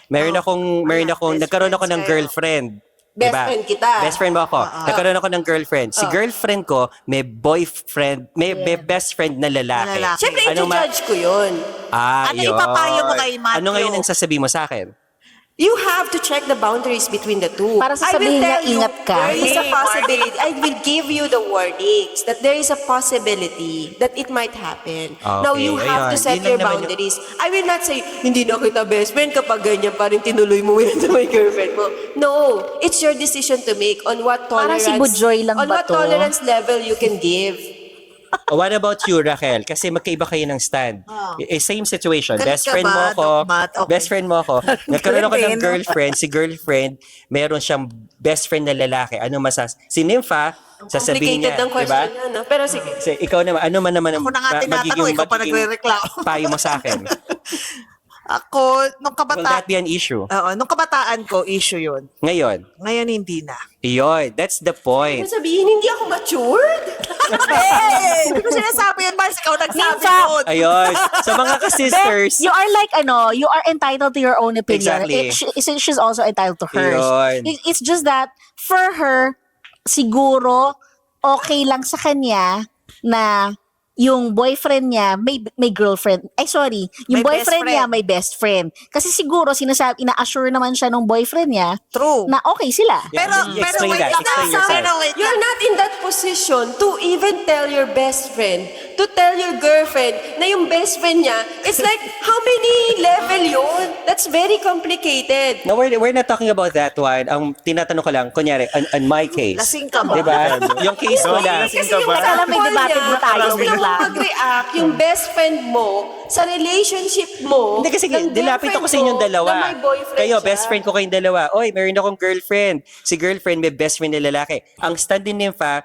Meron akong,
best
nagkaroon ako
friends
ng
kayo.
girlfriend.
Best
Diba?
friend kita.
Best friend mo ako. Nagkaroon ako ng girlfriend. Si girlfriend ko, may boyfriend, may best friend na lalaki.
Lalaki.
Syempre,
Ano
i-judge ko yun.
Ano ipapayo mo kay Matthew?
Ano ngayon ang sasabihin mo sa akin?
You have to check the boundaries between the two.
Para sasabihin niya, ingat ka.
There is a
Hey,
possibility. I will give you the warnings that there is a possibility that it might happen. Now, you
Okay,
have to
ayun.
set
Yun lang
your
naman yung-
boundaries. I will not say, hindi na kita best friend kapag ganyan pa rin tinuloy mo yan sa my girlfriend mo. No, it's your decision to make on what
Parang
tolerance,
si Bujoy lang
on
ba
what
to?
tolerance level you can give.
What about you, Raquel? Kasi magkaiba kayo ng stand. Same situation.
Galit
Best
ka
friend
ba,
mo ako.
Doc Matt? Okay.
Best friend mo ako. Nagkaroon ako ng girlfriend. Si girlfriend, meron siyang best friend na lalaki. Ano si Nympha, sasabihin
Complicated
niya.
ng question
Diba?
niya, no? Pero sige.
Kasi ikaw naman, ano man naman ang
Ako na nga tinatanong, ikaw pa nagre-reklamo.
payo mo sa akin.
Ako, nung
Will that
kabataan,
be an issue?
nung kabataan ko, issue yun.
Ngayon,
Ngayon, hindi na.
iyon, that's the point.
Sabihin, hindi ako matured.
Hindi ko sinasabi yun, Mars. Ikaw nagsabi
Nympha.
yun.
Ayun. Sa mga ka-sisters.
You are like, you are entitled to your own opinion.
Exactly.
She's also entitled to hers.
Yun.
It's just that, for her, siguro, okay lang sa kanya na yung boyfriend niya may girlfriend. Ay, sorry. Yung
May best
boyfriend niya
friend.
may best friend. Kasi siguro, ina-assure naman siya nung boyfriend niya
True.
na okay sila.
Yeah,
Pero
explain
wait
that.
lang.
Explain your side.
Pero wait
You're
lang.
not in that position to even tell your best friend, to tell your girlfriend na yung best friend niya, it's like, how many level yun? That's very complicated.
No, we're not talking about that one. Ang tinatanong ko lang, kunyari, on my case.
Lasing ka ba?
Diba? Yung case ko lang.
Lasing ka ba?
Alam, may debate mo tayo,
gusto
wait
mo
lang.
mag-react yung best friend mo sa relationship mo.
Hindi kasi
ng
dilapit ako sa inyong
girlfriend
dalawa.
mo na may boyfriend
Kayo,
siya.
best friend ko kayong dalawa. Oy, meron akong girlfriend. Si girlfriend may best friend na lalaki. Ang stand din Nympha,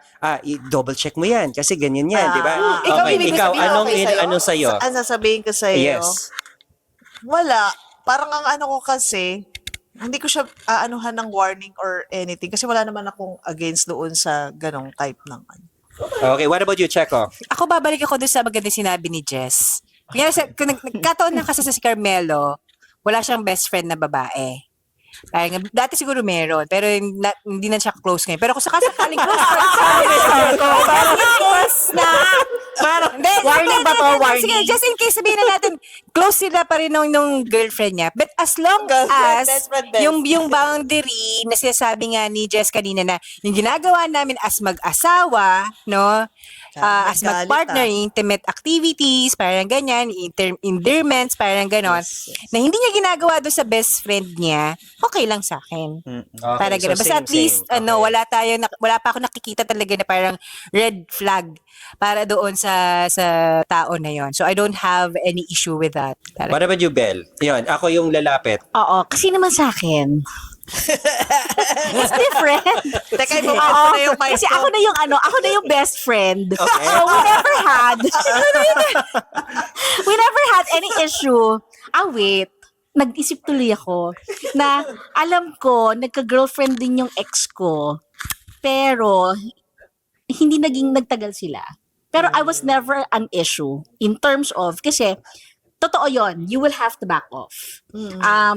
double check mo yan kasi ganyan yan, di ba?
Ikaw,
Okay,
ibig
ikaw,
sabihin,
anong
okay sa'yo?
anong sa'yo?
Ang sasabihin ko sa'yo,
Yes.
wala. Parang ang ano ko kasi, hindi ko siya aanuhan ng warning or anything kasi wala naman akong against doon sa ganong type ng ano.
Okay, what about you, Checo?
Ako babalik ako doon sa magandang sinabi ni Jess. Kaya kung nagkataon na kasi sa si Carmelo, wala siyang best friend na babae. Parang, dati siguro meron, pero hindi na siya close ngayon. Pero kung sakasakaling close friend sa parang, hindi,
Warning ba to? Warning?
Sige, just in case sabihin na natin, close sila pa rin nung girlfriend niya. But as long
Girlfriend,
as
best friend, best.
yung boundary na sinasabi nga ni Jess kanina na yung ginagawa namin as mag-asawa, no? As
Magalit,
mag-partner, intimate activities, parang ganyan, endearments, parang ganon, na hindi niya ginagawa doon sa best friend niya, okay lang sa akin.
Okay,
Para
so
ganun. Basta at least,
same. Okay.
wala pa ako nakikita talaga na parang red flag para doon sa tao na yon. So, I don't have any issue with that. Parang,
What about you, Belle? Yun, ako yung lalapit.
Oo, kasi naman sa akin, it's different.
Teka, ipapit
Oo,
ko na yung mic
kasi
ko.
ako na yung best friend.
Okay.
So we never had any issue. Wait. Nag-isip tuloy ako na alam ko, nagka-girlfriend din yung ex ko. Pero, hindi nagtagal sila. Pero I was never an issue in terms of, kasi, totoo yon, you will have to back off.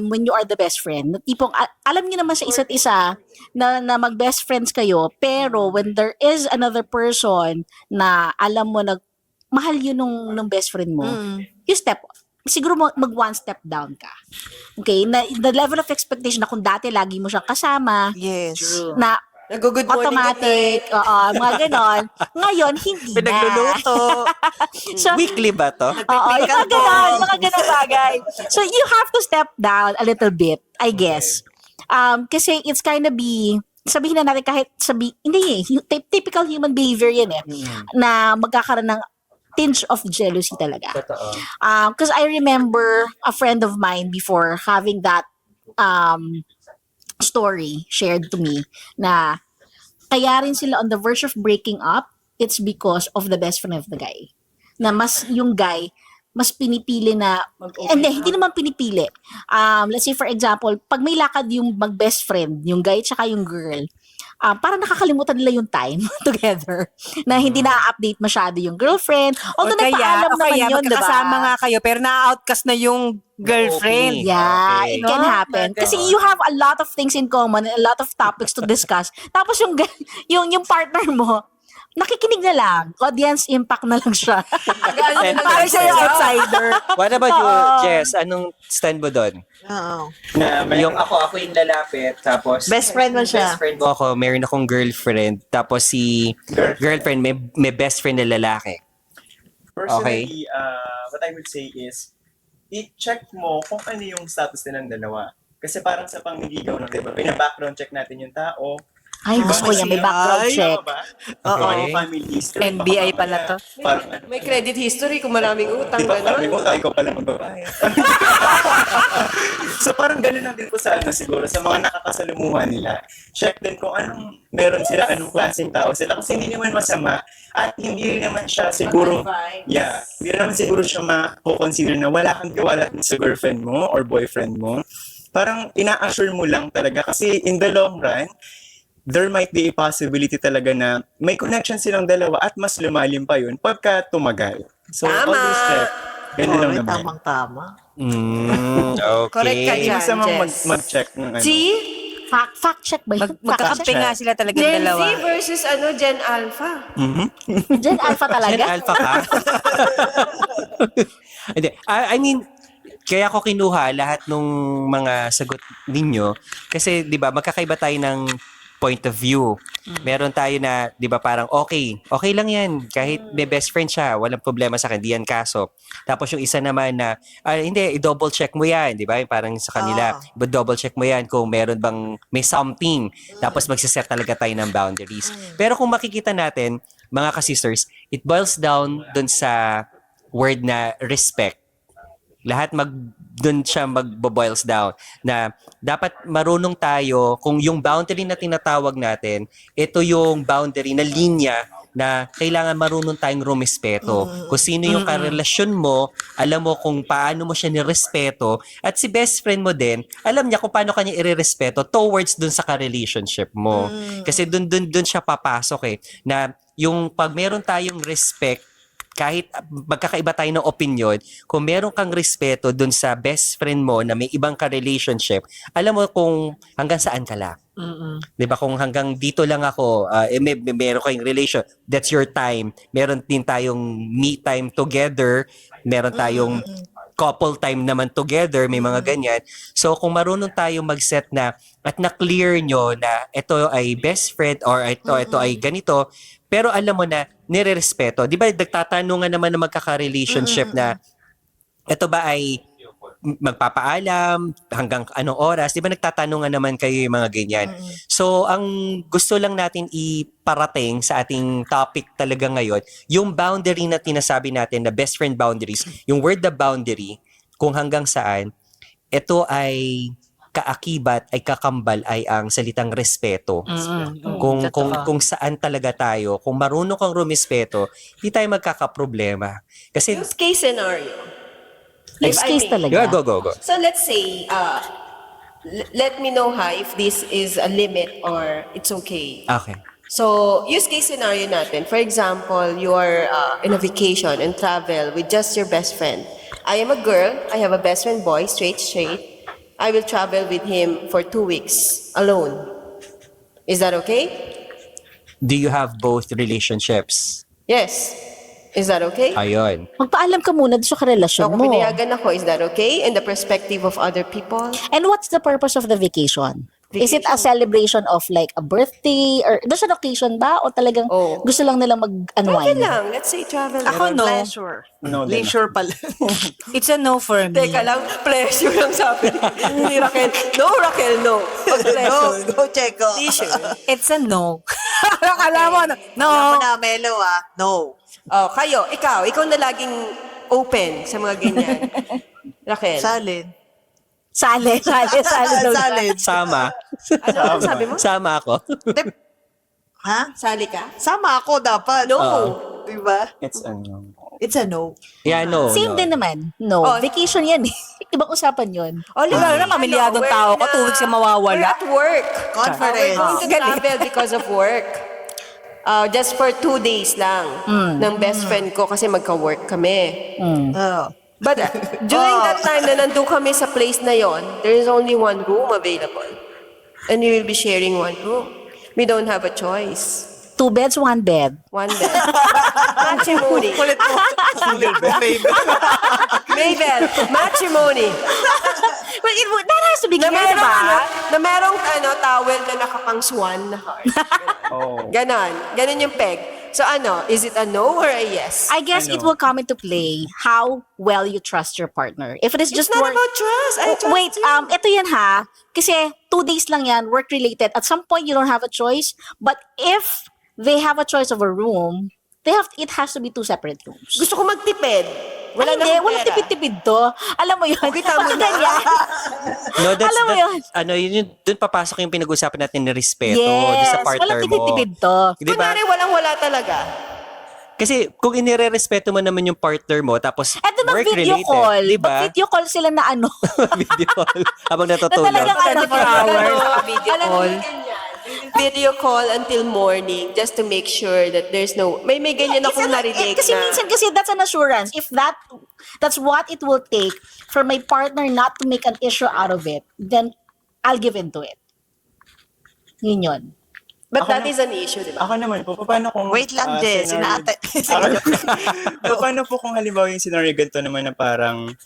When you are the best friend. Tipong, alam niyo naman sa isa't isa na mag-best friends kayo, pero when there is another person na alam mo na mahal yun nung best friend mo, you step off. Siguro mag one step down ka. Okay? Na, the level of expectation na kung dati lagi mo siyang kasama,
Yes.
na
Nag-good morning
automatic, mga ganon. Ngayon, hindi na.
Pinagluluto.
So,
Weekly ba to?
oo, yung mga ganon bagay. So, you have to step down a little bit, I guess. Kasi it's kind of sabihin na natin kahit hindi typical human behavior yan na magkakaroon ng tinge of jealousy talaga.
Totoo.
Because I remember a friend of mine before having that story shared to me na kaya rin sila on the verge of breaking up, it's because of the best friend of the guy. Na mas yung guy, mas pinipili na, hindi naman pinipili. Let's say for example, pag may lakad yung mag-best friend, yung guy tsaka yung girl, parang nakakalimutan nila yung time together na hindi na-update masyado yung girlfriend. Although nagpaalam naman yun, diba?
magkakasama nga kayo, pero na-outcast na yung girlfriend.
Yeah,
Okay.
it can happen. Kasi you have a lot of things in common and a lot of topics to discuss. Tapos yung partner mo, nakikinig na lang. Audience impact na lang siya. Para siya yung outsider.
What about you, Jess? Anong stand mo doon?
Oo.
Na yung ako yung lalapit, tapos
Best friend mo siya.
best friend mo ako, meron akong girlfriend, tapos si girlfriend may best friend na lalaki.
Personally, what I would say is, i-check mo kung ano yung status nilang dalawa. Kasi parang sa pangliligaw na, di ba? Pina-background check natin yung tao.
Ay, gusto ko yan. May background check.
Oo.
Okay.
Family history.
NBI
baka
pala
mamaya,
to.
Parang ano,
May credit history kung maraming utang,
di ba? Sabi
gano'n.
ko, kaya ko pala magbabayad. So parang ganun lang din po sa siguro, sa mga nakakasalamuhan nila. Check din kung anong meron sila, anong klaseng tao sila. Kasi hindi naman masama at hindi rin naman siya siguro, hindi naman siguro siya ma-consider na wala kang tiwala sa girlfriend mo or boyfriend mo. Parang ina-assure mo lang talaga kasi in the long run, there might be a possibility talaga na may connection silang dalawa at mas lumalim pa yun pagka tumagal. So,
Tama.
always check. Ganun lang
Correct,
naman.
tamang-tama.
Okay.
Correct ka
Hindi
dyan,
masamang
Jess.
mag-check ng ano.
See?
Fact check ba yun?
Magkakampi nga sila talaga
Gen
dalawa.
Z versus Gen Alpha.
Gen Alpha talaga?
Gen Alpha ka? Hindi. I mean, kaya ko kinuha lahat nung mga sagot ninyo kasi 'di ba magkakaiba tayo ng point of view. Meron tayo na 'di ba parang okay lang 'yan kahit may best friend siya, walang problema sa akin, di yan kaso. Tapos yung isa naman na hindi, i-double check mo 'yan, 'di ba? Parang sa kanila, double check mo 'yan kung meron bang may something. Tapos magse-set talaga tayo ng boundaries. Pero kung makikita natin, mga ka-sisters, it boils down dun sa word na respect. Lahat doon siya magbo-boils down na dapat marunong tayo kung yung boundary na tinatawag natin, ito yung boundary na linya na kailangan marunong tayong rumispeto. Kung sino yung karelasyon mo, alam mo kung paano mo siya nirespeto, at si best friend mo din, alam niya kung paano kanya irerespeto towards dun sa ka-relationship mo. Kasi dun siya papasok na yung pag meron tayong respect, kahit magkakaiba tayo ng opinion, kung meron kang respeto dun sa best friend mo na may ibang ka-relationship, alam mo kung hanggang saan ka lang. Di ba? Kung hanggang dito lang ako, meron kayong relation, that's your time. Meron din tayong me time together, meron tayong couple time naman together, may mga ganyan. So, kung marunong tayong mag-set na at na-clear nyo na ito ay best friend or ito ay ganito, pero alam mo na nire-respeto. Di ba nagtatanungan naman na magkaka-relationship na ito ba ay magpapaalam hanggang anong oras? Di ba nagtatanungan naman kayo yung mga ganyan? So, ang gusto lang natin iparating sa ating topic talaga ngayon, yung boundary na tinasabi natin na best friend boundaries, yung word na boundary, kung hanggang saan, ito ay kaakibat ay kakambal ay ang salitang respeto. Kung saan talaga tayo, kung marunong kang rumispeto, hindi tayo magkakaproblema. Kasi
Use case scenario.
Use case talaga.
yeah, go.
So let's say, let me know if this is a limit or it's okay.
Okay.
So, use case scenario natin. For example, you are in a vacation and travel with just your best friend. I am a girl. I have a best friend boy, straight. I will travel with him for 2 weeks alone. Is that okay?
Do you have both relationships?
Yes. Is that okay?
Ayun.
Magpaalam ka muna sa
So,
karelasyon
kung
mo.
pinayagan ako, is that okay? In the perspective of other people?
And what's the purpose of the vacation? Is it a celebration of like a birthday or doon sa occasion ba o talagang
Oh.
gusto lang nilang
Okay
mag-unwind?
lang. Let's say travel.
Ako no.
Pleasure.
No, din.
Leisure pala.
It's a no for me.
Teka lang, pleasure lang sabi ni Raquel. No, Raquel, no. Pag
Go,
pleasure.
go, Checo.
Leisure.
It's a no. Akala mo, no.
Alam mo na, Melo, No.
Oh, ikaw na laging open sa mga ganyan. Raquel.
Salin.
Sali daw siya.
Salin.
Sama.
Ano sabi mo?
Sama ako.
Ha?
Sali ka?
Sama ako dapat.
No.
Diba?
It's ano.
It's a no.
Yeah, no.
Same
no.
din naman. No.
Oh.
Vacation yan eh. Ibang usapan yun.
Oh,
Diba na pamilyadong tao ko, 2 weeks ka
We're
mawawala.
at work.
Conference.
We're going to travel because of work. Just for 2 days lang ng best friend ko kasi magka-work kami.
Oh.
But during that time na nandun kami sa place na yon, there is only one room available. And we will be sharing one room. We don't have a choice.
2 beds, 1 bed.
One bed. Matrimony.
Kulit mo.
Mabel, matrimony.
Well, that has to be
Na
clear,
merong,
diba?
na merong towel na nakapang swan na heart.
Oh.
Ganon. Ganon yung peg. So is it a no or a yes?
I guess it will come into play how well you trust your partner. If it is
It's
just
not
work...
about trust. I trust
Wait,
you.
ito yan ha. Kasi 2 days lang yan, work-related. At some point, you don't have a choice. But if they have a choice of a room, it has to be 2 separate rooms.
Gusto ko magtipid. Wala
Ay,
na
hindi,
akong
walang
pera.
tipid-tipid to. Alam mo yun.
Okay, tama na.
ganyan.
No,
Alam mo yun.
Doon papasok yung pinag-usapan natin na respeto doon sa
Yes,
partner
walang
mo.
tipid-tipid to.
Di ba?
Kunwari, walang-wala talaga.
Kasi kung inire-respeto mo naman yung partner mo, tapos
Eto mag-video
work-related,
call.
di ba?
Mag-video call sila na ano.
Video call. Habang
na
natutulog.
talagang ano.
24 hours, video
Alam mo,
call.
ganyan. video call until morning just to make sure that there's no, may ganyan akong narinig
kasi
na.
minsan kasi that's an assurance. If that's what it will take for my partner not to make an issue out of it, then I'll give into it. Yun.
But
Ako
that
na-
is an issue, di ba?
Ako naman po, paano kung...
Wait lang, Jess.
scenario- Paano po kung halimbawa yung scenario ganito naman na parang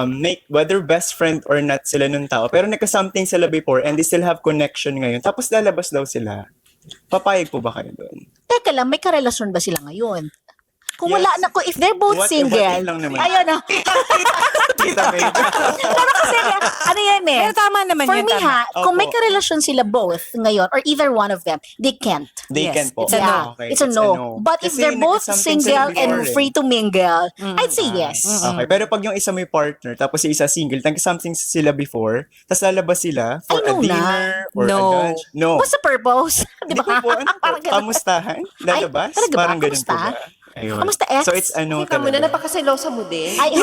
make whether best friend or not sila nung tao, pero nagka-something sila before and they still have connection ngayon, tapos lalabas daw sila. Papayag po ba kayo doon?
Teka lang, may karelasyon ba sila ngayon? Kung
Yes.
wala na, if they're both
What if
single,
lang naman?
ayun na.
Kita kayo.
Pero kasi, ano yan eh.
Pero tama naman
For
yun.
me
tama.
kung
Opo.
may karelasyon sila both ngayon, or either one of them, they can't.
They
Yes,
can po.
it's a no.
Okay,
It's a no. But if
Kasi
they're both
nagka-something
single
sila
and
before eh.
free to mingle, I'd say yes.
Okay, pero pag yung isa may partner, tapos yung isa single, nagka-something sila before, tapos lalabas sila for
Ay,
a
no na.
dinner or
No.
a lunch. No.
What's the purpose? Di
Di
ba?
po po, ano po?
Parang ganun.
Kamustahan? Lalabas?
talaga ba?
Parang ganun po
Kamusta?
ba? Ayun.
Kamusta, ex?
So it's ano
Teka muna,
talaga.
napakaselosa mo din.
Ay,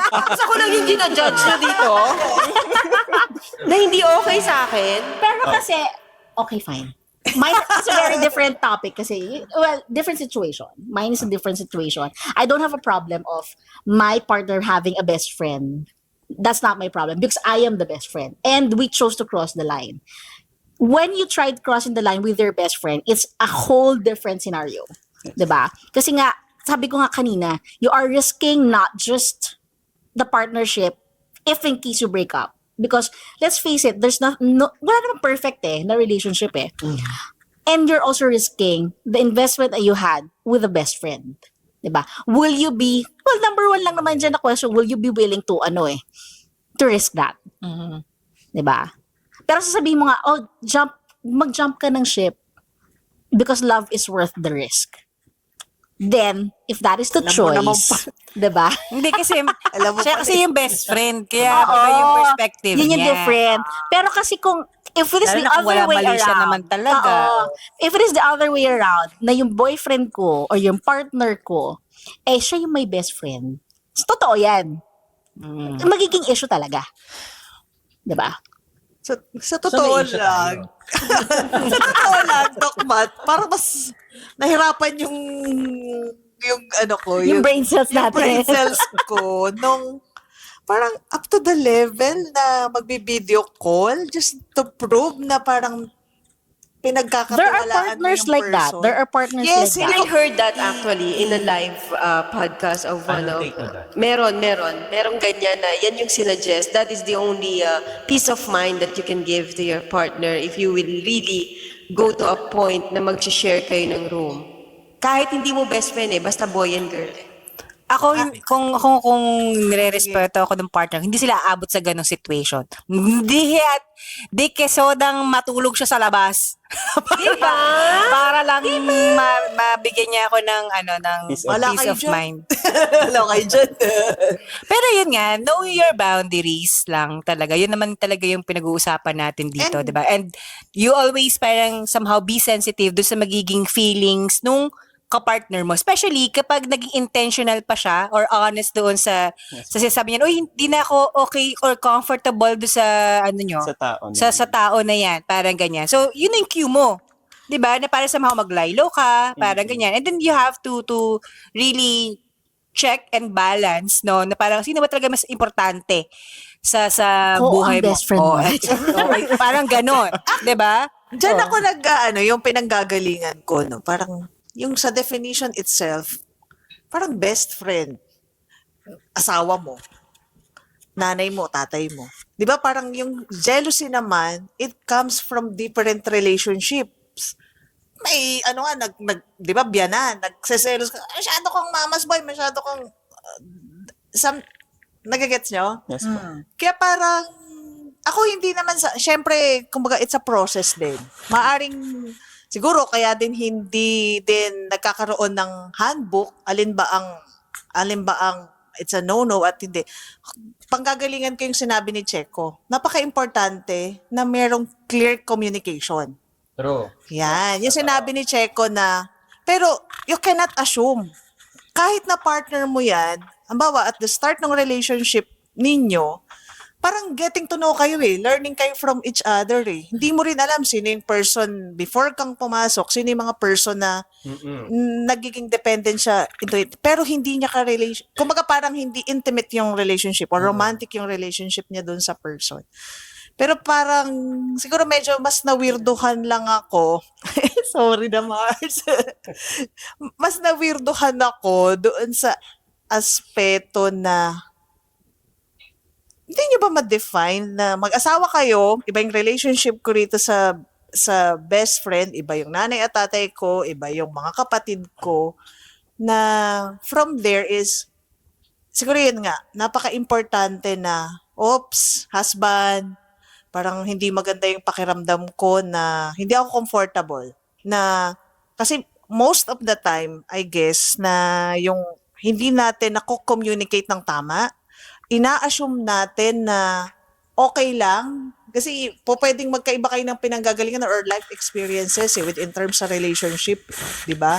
Tapos ako lang yung ginajudge na dito. Na hindi okay sa akin.
pero kasi, okay, fine. Mine is a very different topic kasi, well, different situation. Mine is a different situation. I don't have a problem of my partner having a best friend. That's not my problem because I am the best friend. And we chose to cross the line. When you tried crossing the line with your best friend, it's a whole different scenario. Diba? Kasi nga, sabi ko nga kanina, you are risking not just the partnership if in case you break up. Because let's face it, there's no wala naman perfect na relationship eh. And you're also risking the investment that you had with a best friend. Diba? Will you be, well, number one lang naman dyan na question, will you be willing to, to risk that? Diba? Pero sasabihin mo nga, mag-jump ka ng ship because love is worth the risk. Then, if that is the
Alam mo naman
choice, diba?
Hindi kasi,
Alam mo
siya
pala
kasi yung best friend. Kaya
Oo.
iba yung perspective
Yun yung
niya.
different. Pero kasi kung, if it is
Lalo
the
na kung
other
wala
way
mali siya
around,
naman talaga.
if it is the other way around, na yung boyfriend ko or yung partner ko, siya yung my best friend. Totoo yan. Magiging issue talaga. Diba?
Sa totoo lang. Sa totoo lang, Doc Matt, parang mas nahirapan yung ano ko,
Yung brain cells
yung
natin.
brain cells ko nung parang up to the level na magbi-video call just to prove na parang
There are
pinagkakatiwalaan mo
partners
yung
like that.
person.
There are partners
Yes,
like
I
that.
heard that actually in a live podcast of one of... Meron ganyan na yan yung sinuggest. That is the only peace of mind that you can give to your partner if you will really go to a point na mag-share kayo ng room. Kahit hindi mo best friend basta boy and girl.
Ako, kung nire-respeto ako ng partner, hindi sila aabot sa ganong situation. Hindi kesodang matulog siya sa labas.
Diba?
Para lang mabigyan niya ako ng
Wala
peace
kayo
of
dyan.
mind.
Wala kayo dyan.
Pero yun nga, know your boundaries lang talaga. Yun naman talaga yung pinag-uusapan natin dito,
And-
di ba? And you always parang somehow be sensitive doon sa magiging feelings nung kapartner mo. Especially kapag naging intentional pa siya or honest doon sa sabi niya, uy, hindi na ako okay or comfortable doon sa
Sa tao.
sa tao na yan. Parang ganyan. So, yun yung cue mo. 'Di ba? Na para somehow maglaylo ka, parang ganyan. And then you have to really check and balance, no? Na parang sino ba talaga mas importante sa
Ako
buhay
ang
mo?
best friend mo.
Parang ganon. 'Di ba?
Diyan ako yung pinanggagalingan ko, no? Parang, yung sa definition itself, parang best friend. Asawa mo. Nanay mo, tatay mo. Di ba parang yung jealousy naman, it comes from different relationships. May, di ba, biyanan, nagseselos ka, masyado kang mama's boy, masyado kang, nagagets nyo?
Yes po.
Kaya parang, ako hindi naman syempre, kumbaga, it's a process din. Maaring, siguro, kaya din hindi din nagkakaroon ng handbook, alin ba ang it's a no-no at hindi. Panggagalingan ko yung sinabi ni Checo. Napaka-importante na merong clear communication.
True.
Yan. Yung sinabi ni Checo na, pero you cannot assume. Kahit na partner mo yan, halimbawa at the start ng relationship ninyo, parang getting to know kayo eh. Learning kayo from each other eh. Hindi mo rin alam sino yung person before kang pumasok, sino yung mga person na nagiging dependent siya into it. Pero hindi niya ka-relation. Kumbaga parang hindi intimate yung relationship or romantic yung relationship niya dun sa person. Pero parang siguro medyo mas na-weirduhan lang ako. Sorry na Mars. Mas na-weirduhan ako doon sa aspeto na hindi niyo ba ma-define na mag-asawa kayo, iba yung relationship ko rito sa best friend, iba yung nanay at tatay ko, iba yung mga kapatid ko, na from there is, siguro yun nga, napaka-importante na, husband, parang hindi maganda yung pakiramdam ko na hindi ako comfortable. Na, kasi most of the time, I guess, na yung hindi natin nako-communicate ng tama, ina-assume natin na okay lang kasi pwedeng magkaiba kayo ng pinanggagalingan or life experiences in terms sa relationship, di ba?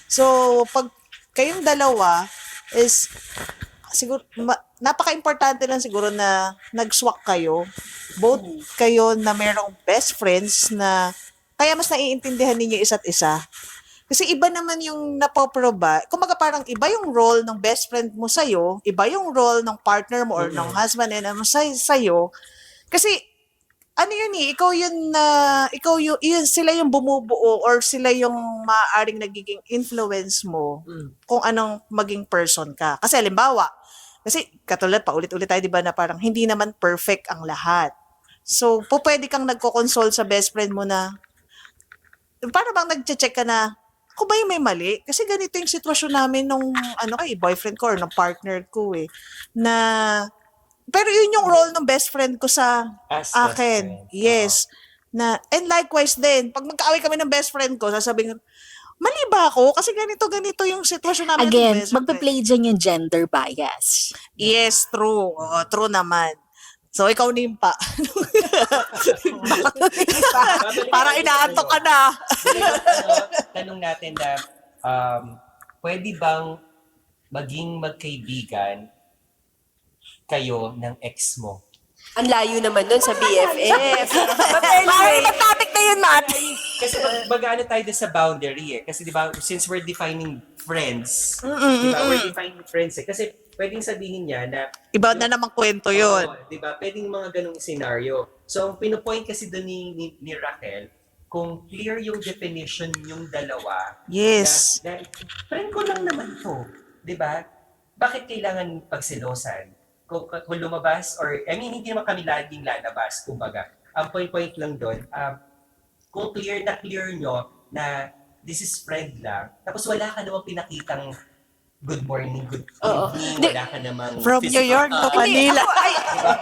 So, pag kayong dalawa is siguro napaka-importante lang siguro na nag-swak kayo. Both kayo na merong best friends na kaya mas naiintindihan ninyo isa't isa. Kasi iba naman yung napoproba. Kumaga parang iba yung role ng best friend mo sa'yo, iba yung role ng partner mo or ng husband mo sa'yo. Kasi ano yun eh, yun, sila yung bumubuo or sila yung maaaring nagiging influence mo kung anong maging person ka. Kasi halimbawa, kasi katulad paulit-ulit tayo, di ba, na parang hindi naman perfect ang lahat. So, pwede kang nagko-consult sa best friend mo na, para bang nag-check ka na, ako ba yung may mali? Kasi ganito yung sitwasyon namin nung boyfriend ko or ng partner ko eh. Na, pero yun yung role ng best friend ko sa
As
akin.
best friend.
Yes. Na, and likewise din, pag magkaaway kami ng best friend ko, sasabihin, mali ba ako? Kasi ganito yung sitwasyon namin ng
Again,
best friend.
magpa-play dyan yung gender bias.
Yes, true. Oo, true naman. So, ikaw nimpa. Parang inaantok ka na.
Tanong natin na, pwede bang maging magkaibigan kayo ng ex mo?
Ang layo naman nun sa BFF. But
Parang
anyway,
ibang topic na yun, Matt.
Kasi mag-ano tayo din sa boundary eh. Kasi di ba, since we're defining friends, di ba, we're defining friends eh. Kasi pwedeng sabihin niya na
Iba na namang kwento yun.
di ba, pwedeng mga ganong scenario. So, ang pinopoint kasi doon ni Raquel, kung clear yung definition yung dalawa,
Yes.
na friend ko lang naman to, di ba? Bakit kailangan pagselosan? Kung lumabas, or, I mean, hindi naman kami laging lalabas, kumbaga. Ang point lang doon, kung clear nyo na this is friend lang, tapos wala ka namang pinakitang good morning, good evening, wala ka namang
From New York to
hindi,
Manila.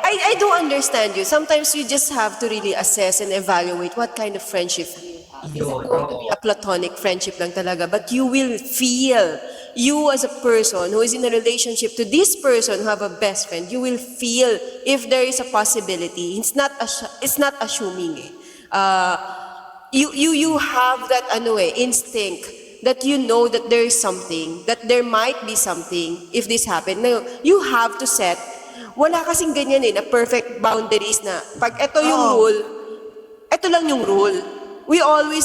I do understand you. Sometimes you just have to really assess and evaluate what kind of friendship you have. Is it going to be a platonic friendship lang talaga? But you will feel, you as a person who is in a relationship to this person who have a best friend, you will feel if there is a possibility. It's not assuming eh. You have that instinct that you know that there is something, that there might be something if this happened. Now, you have to set, wala kasing ganyan na perfect boundaries na pag ito yung rule, ito lang yung rule. We always,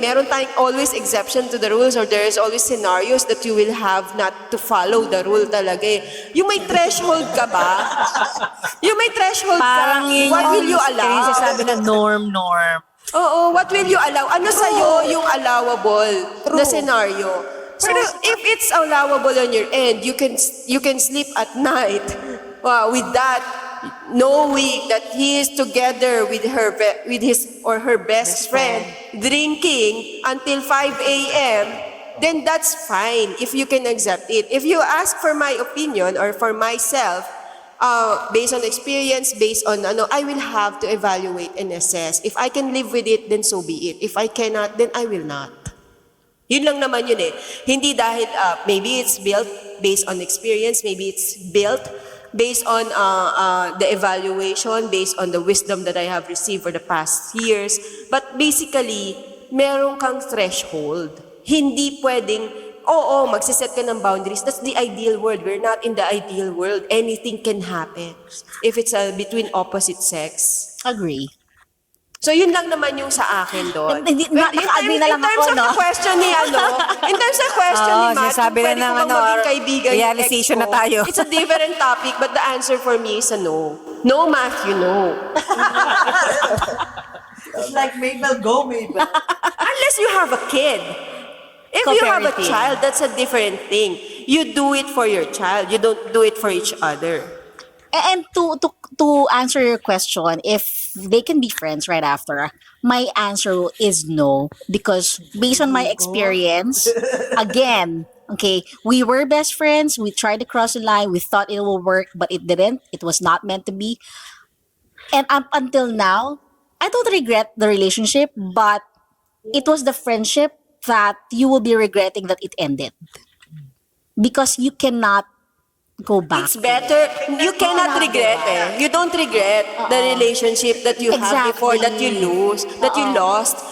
meron tayong always exception to the rules, or there is always scenarios that you will have not to follow the rule talaga eh. Yung may threshold ka ba? Yung may threshold
Parang
ka,
yun
what will you
yung
allow?
sasabi na norm.
Oo, what will you allow? Ano sa'yo yung allowable na scenario? Pero if it's allowable on your end, you can sleep at night with that, knowing that he is together with his or her best friend, drinking until 5 a.m., then that's fine if you can accept it. If you ask for my opinion or for myself, based on experience, based on I will have to evaluate and assess. If I can live with it, then so be it. If I cannot, then I will not. Yun lang naman yun eh. Hindi dahil, maybe it's built based on experience, maybe it's built based on the evaluation, based on the wisdom that I have received for the past years. But basically, meron kang threshold. Hindi pwedeng oo, magsiset ka ng boundaries. That's the ideal world. We're not in the ideal world. Anything can happen if it's between opposite sex.
Agree.
So yun lang naman yung sa akin doon.
Hindi, naka-agree na lang
in terms
ako,
of
no?
the question ni in terms of question ni Matt,
sinasabi
kung
na
pwede
ng
ko bang maging kaibigan yung
realization
ex
na
ko,
tayo.
It's a different topic, but the answer for me is a no. No, Matthew, no.
It's like Mabel, go Mabel.
Unless you have a kid. If you have a
Co-parenting.
child, that's a different thing. You do it for your child. You don't do it for each other.
And to answer your question, if they can be friends right after, my answer is no, because based on my experience, again, okay, we were best friends. We tried to cross the line. We thought it will work, but it didn't. It was not meant to be. And up until now, I don't regret the relationship, but it was the friendship that you will be regretting that it ended, because you cannot go back.
It's better. You cannot regret You don't regret the relationship that you have before that you lost.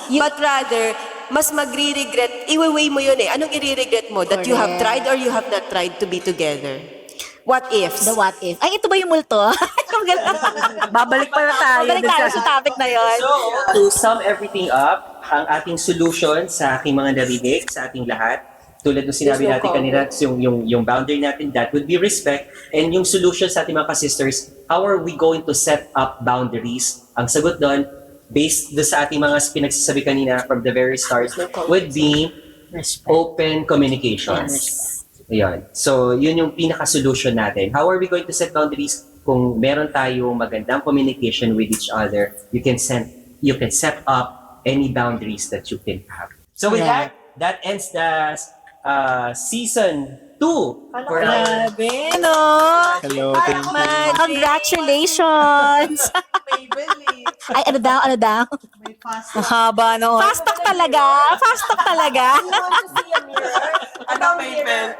But rather, mas magre-regret, iwi-weigh mo yun eh. Anong i-regret mo? That you have tried or you have not tried to be together? What ifs?
The what if. Ay, ito ba yung multo?
Babalik pa na tayo.
Balik tayo sa topic na yun.
To sum everything up, ang ating solution sa aking mga narinig, sa ating lahat, tulad ng sinabi
There's no
natin kanina, yung boundary natin, that would be respect. And yung solution sa ating mga ka-sisters, how are we going to set up boundaries? Ang sagot doon, based doon sa ating mga pinagsasabi kanina from the very start, would be open communications. Ayan. So, yun yung pinaka-solution natin. How are we going to set boundaries? Kung meron tayong magandang communication with each other, you can set up any boundaries that you can have. So with that ends the season 2 for our
Grabe, no?
Hello, thank you.
Congratulations!
Mabel eh.
Ay, ano daw?
May fast.
Ang haba noon.
Fast talk talaga. Fast talk talaga.
Ano, Mabel?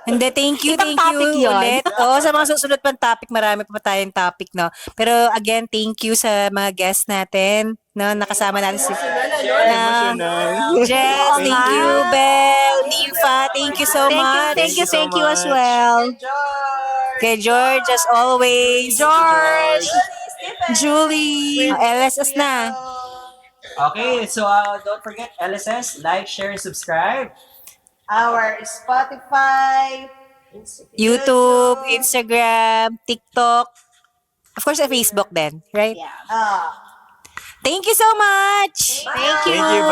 Hindi, thank you
Ibang topic yun.
ulit. Oo, sa mga susunod pang topic, marami pa tayong topic, no? Pero again, thank you sa mga guests natin, no? Nakasama natin si
Emotional.
Jess, thank you, Belle, Nifa, thank you so much.
Thank you as well.
George.
Kay George, as always. George! Julie! LSS na.
Okay, so don't forget LSS, like, share, and subscribe.
Our Spotify.
YouTube, Instagram, TikTok. Of course, sa Facebook din, right?
Ah.
Thank you so much!
Thank you.
Thank you,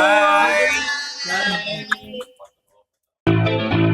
bye.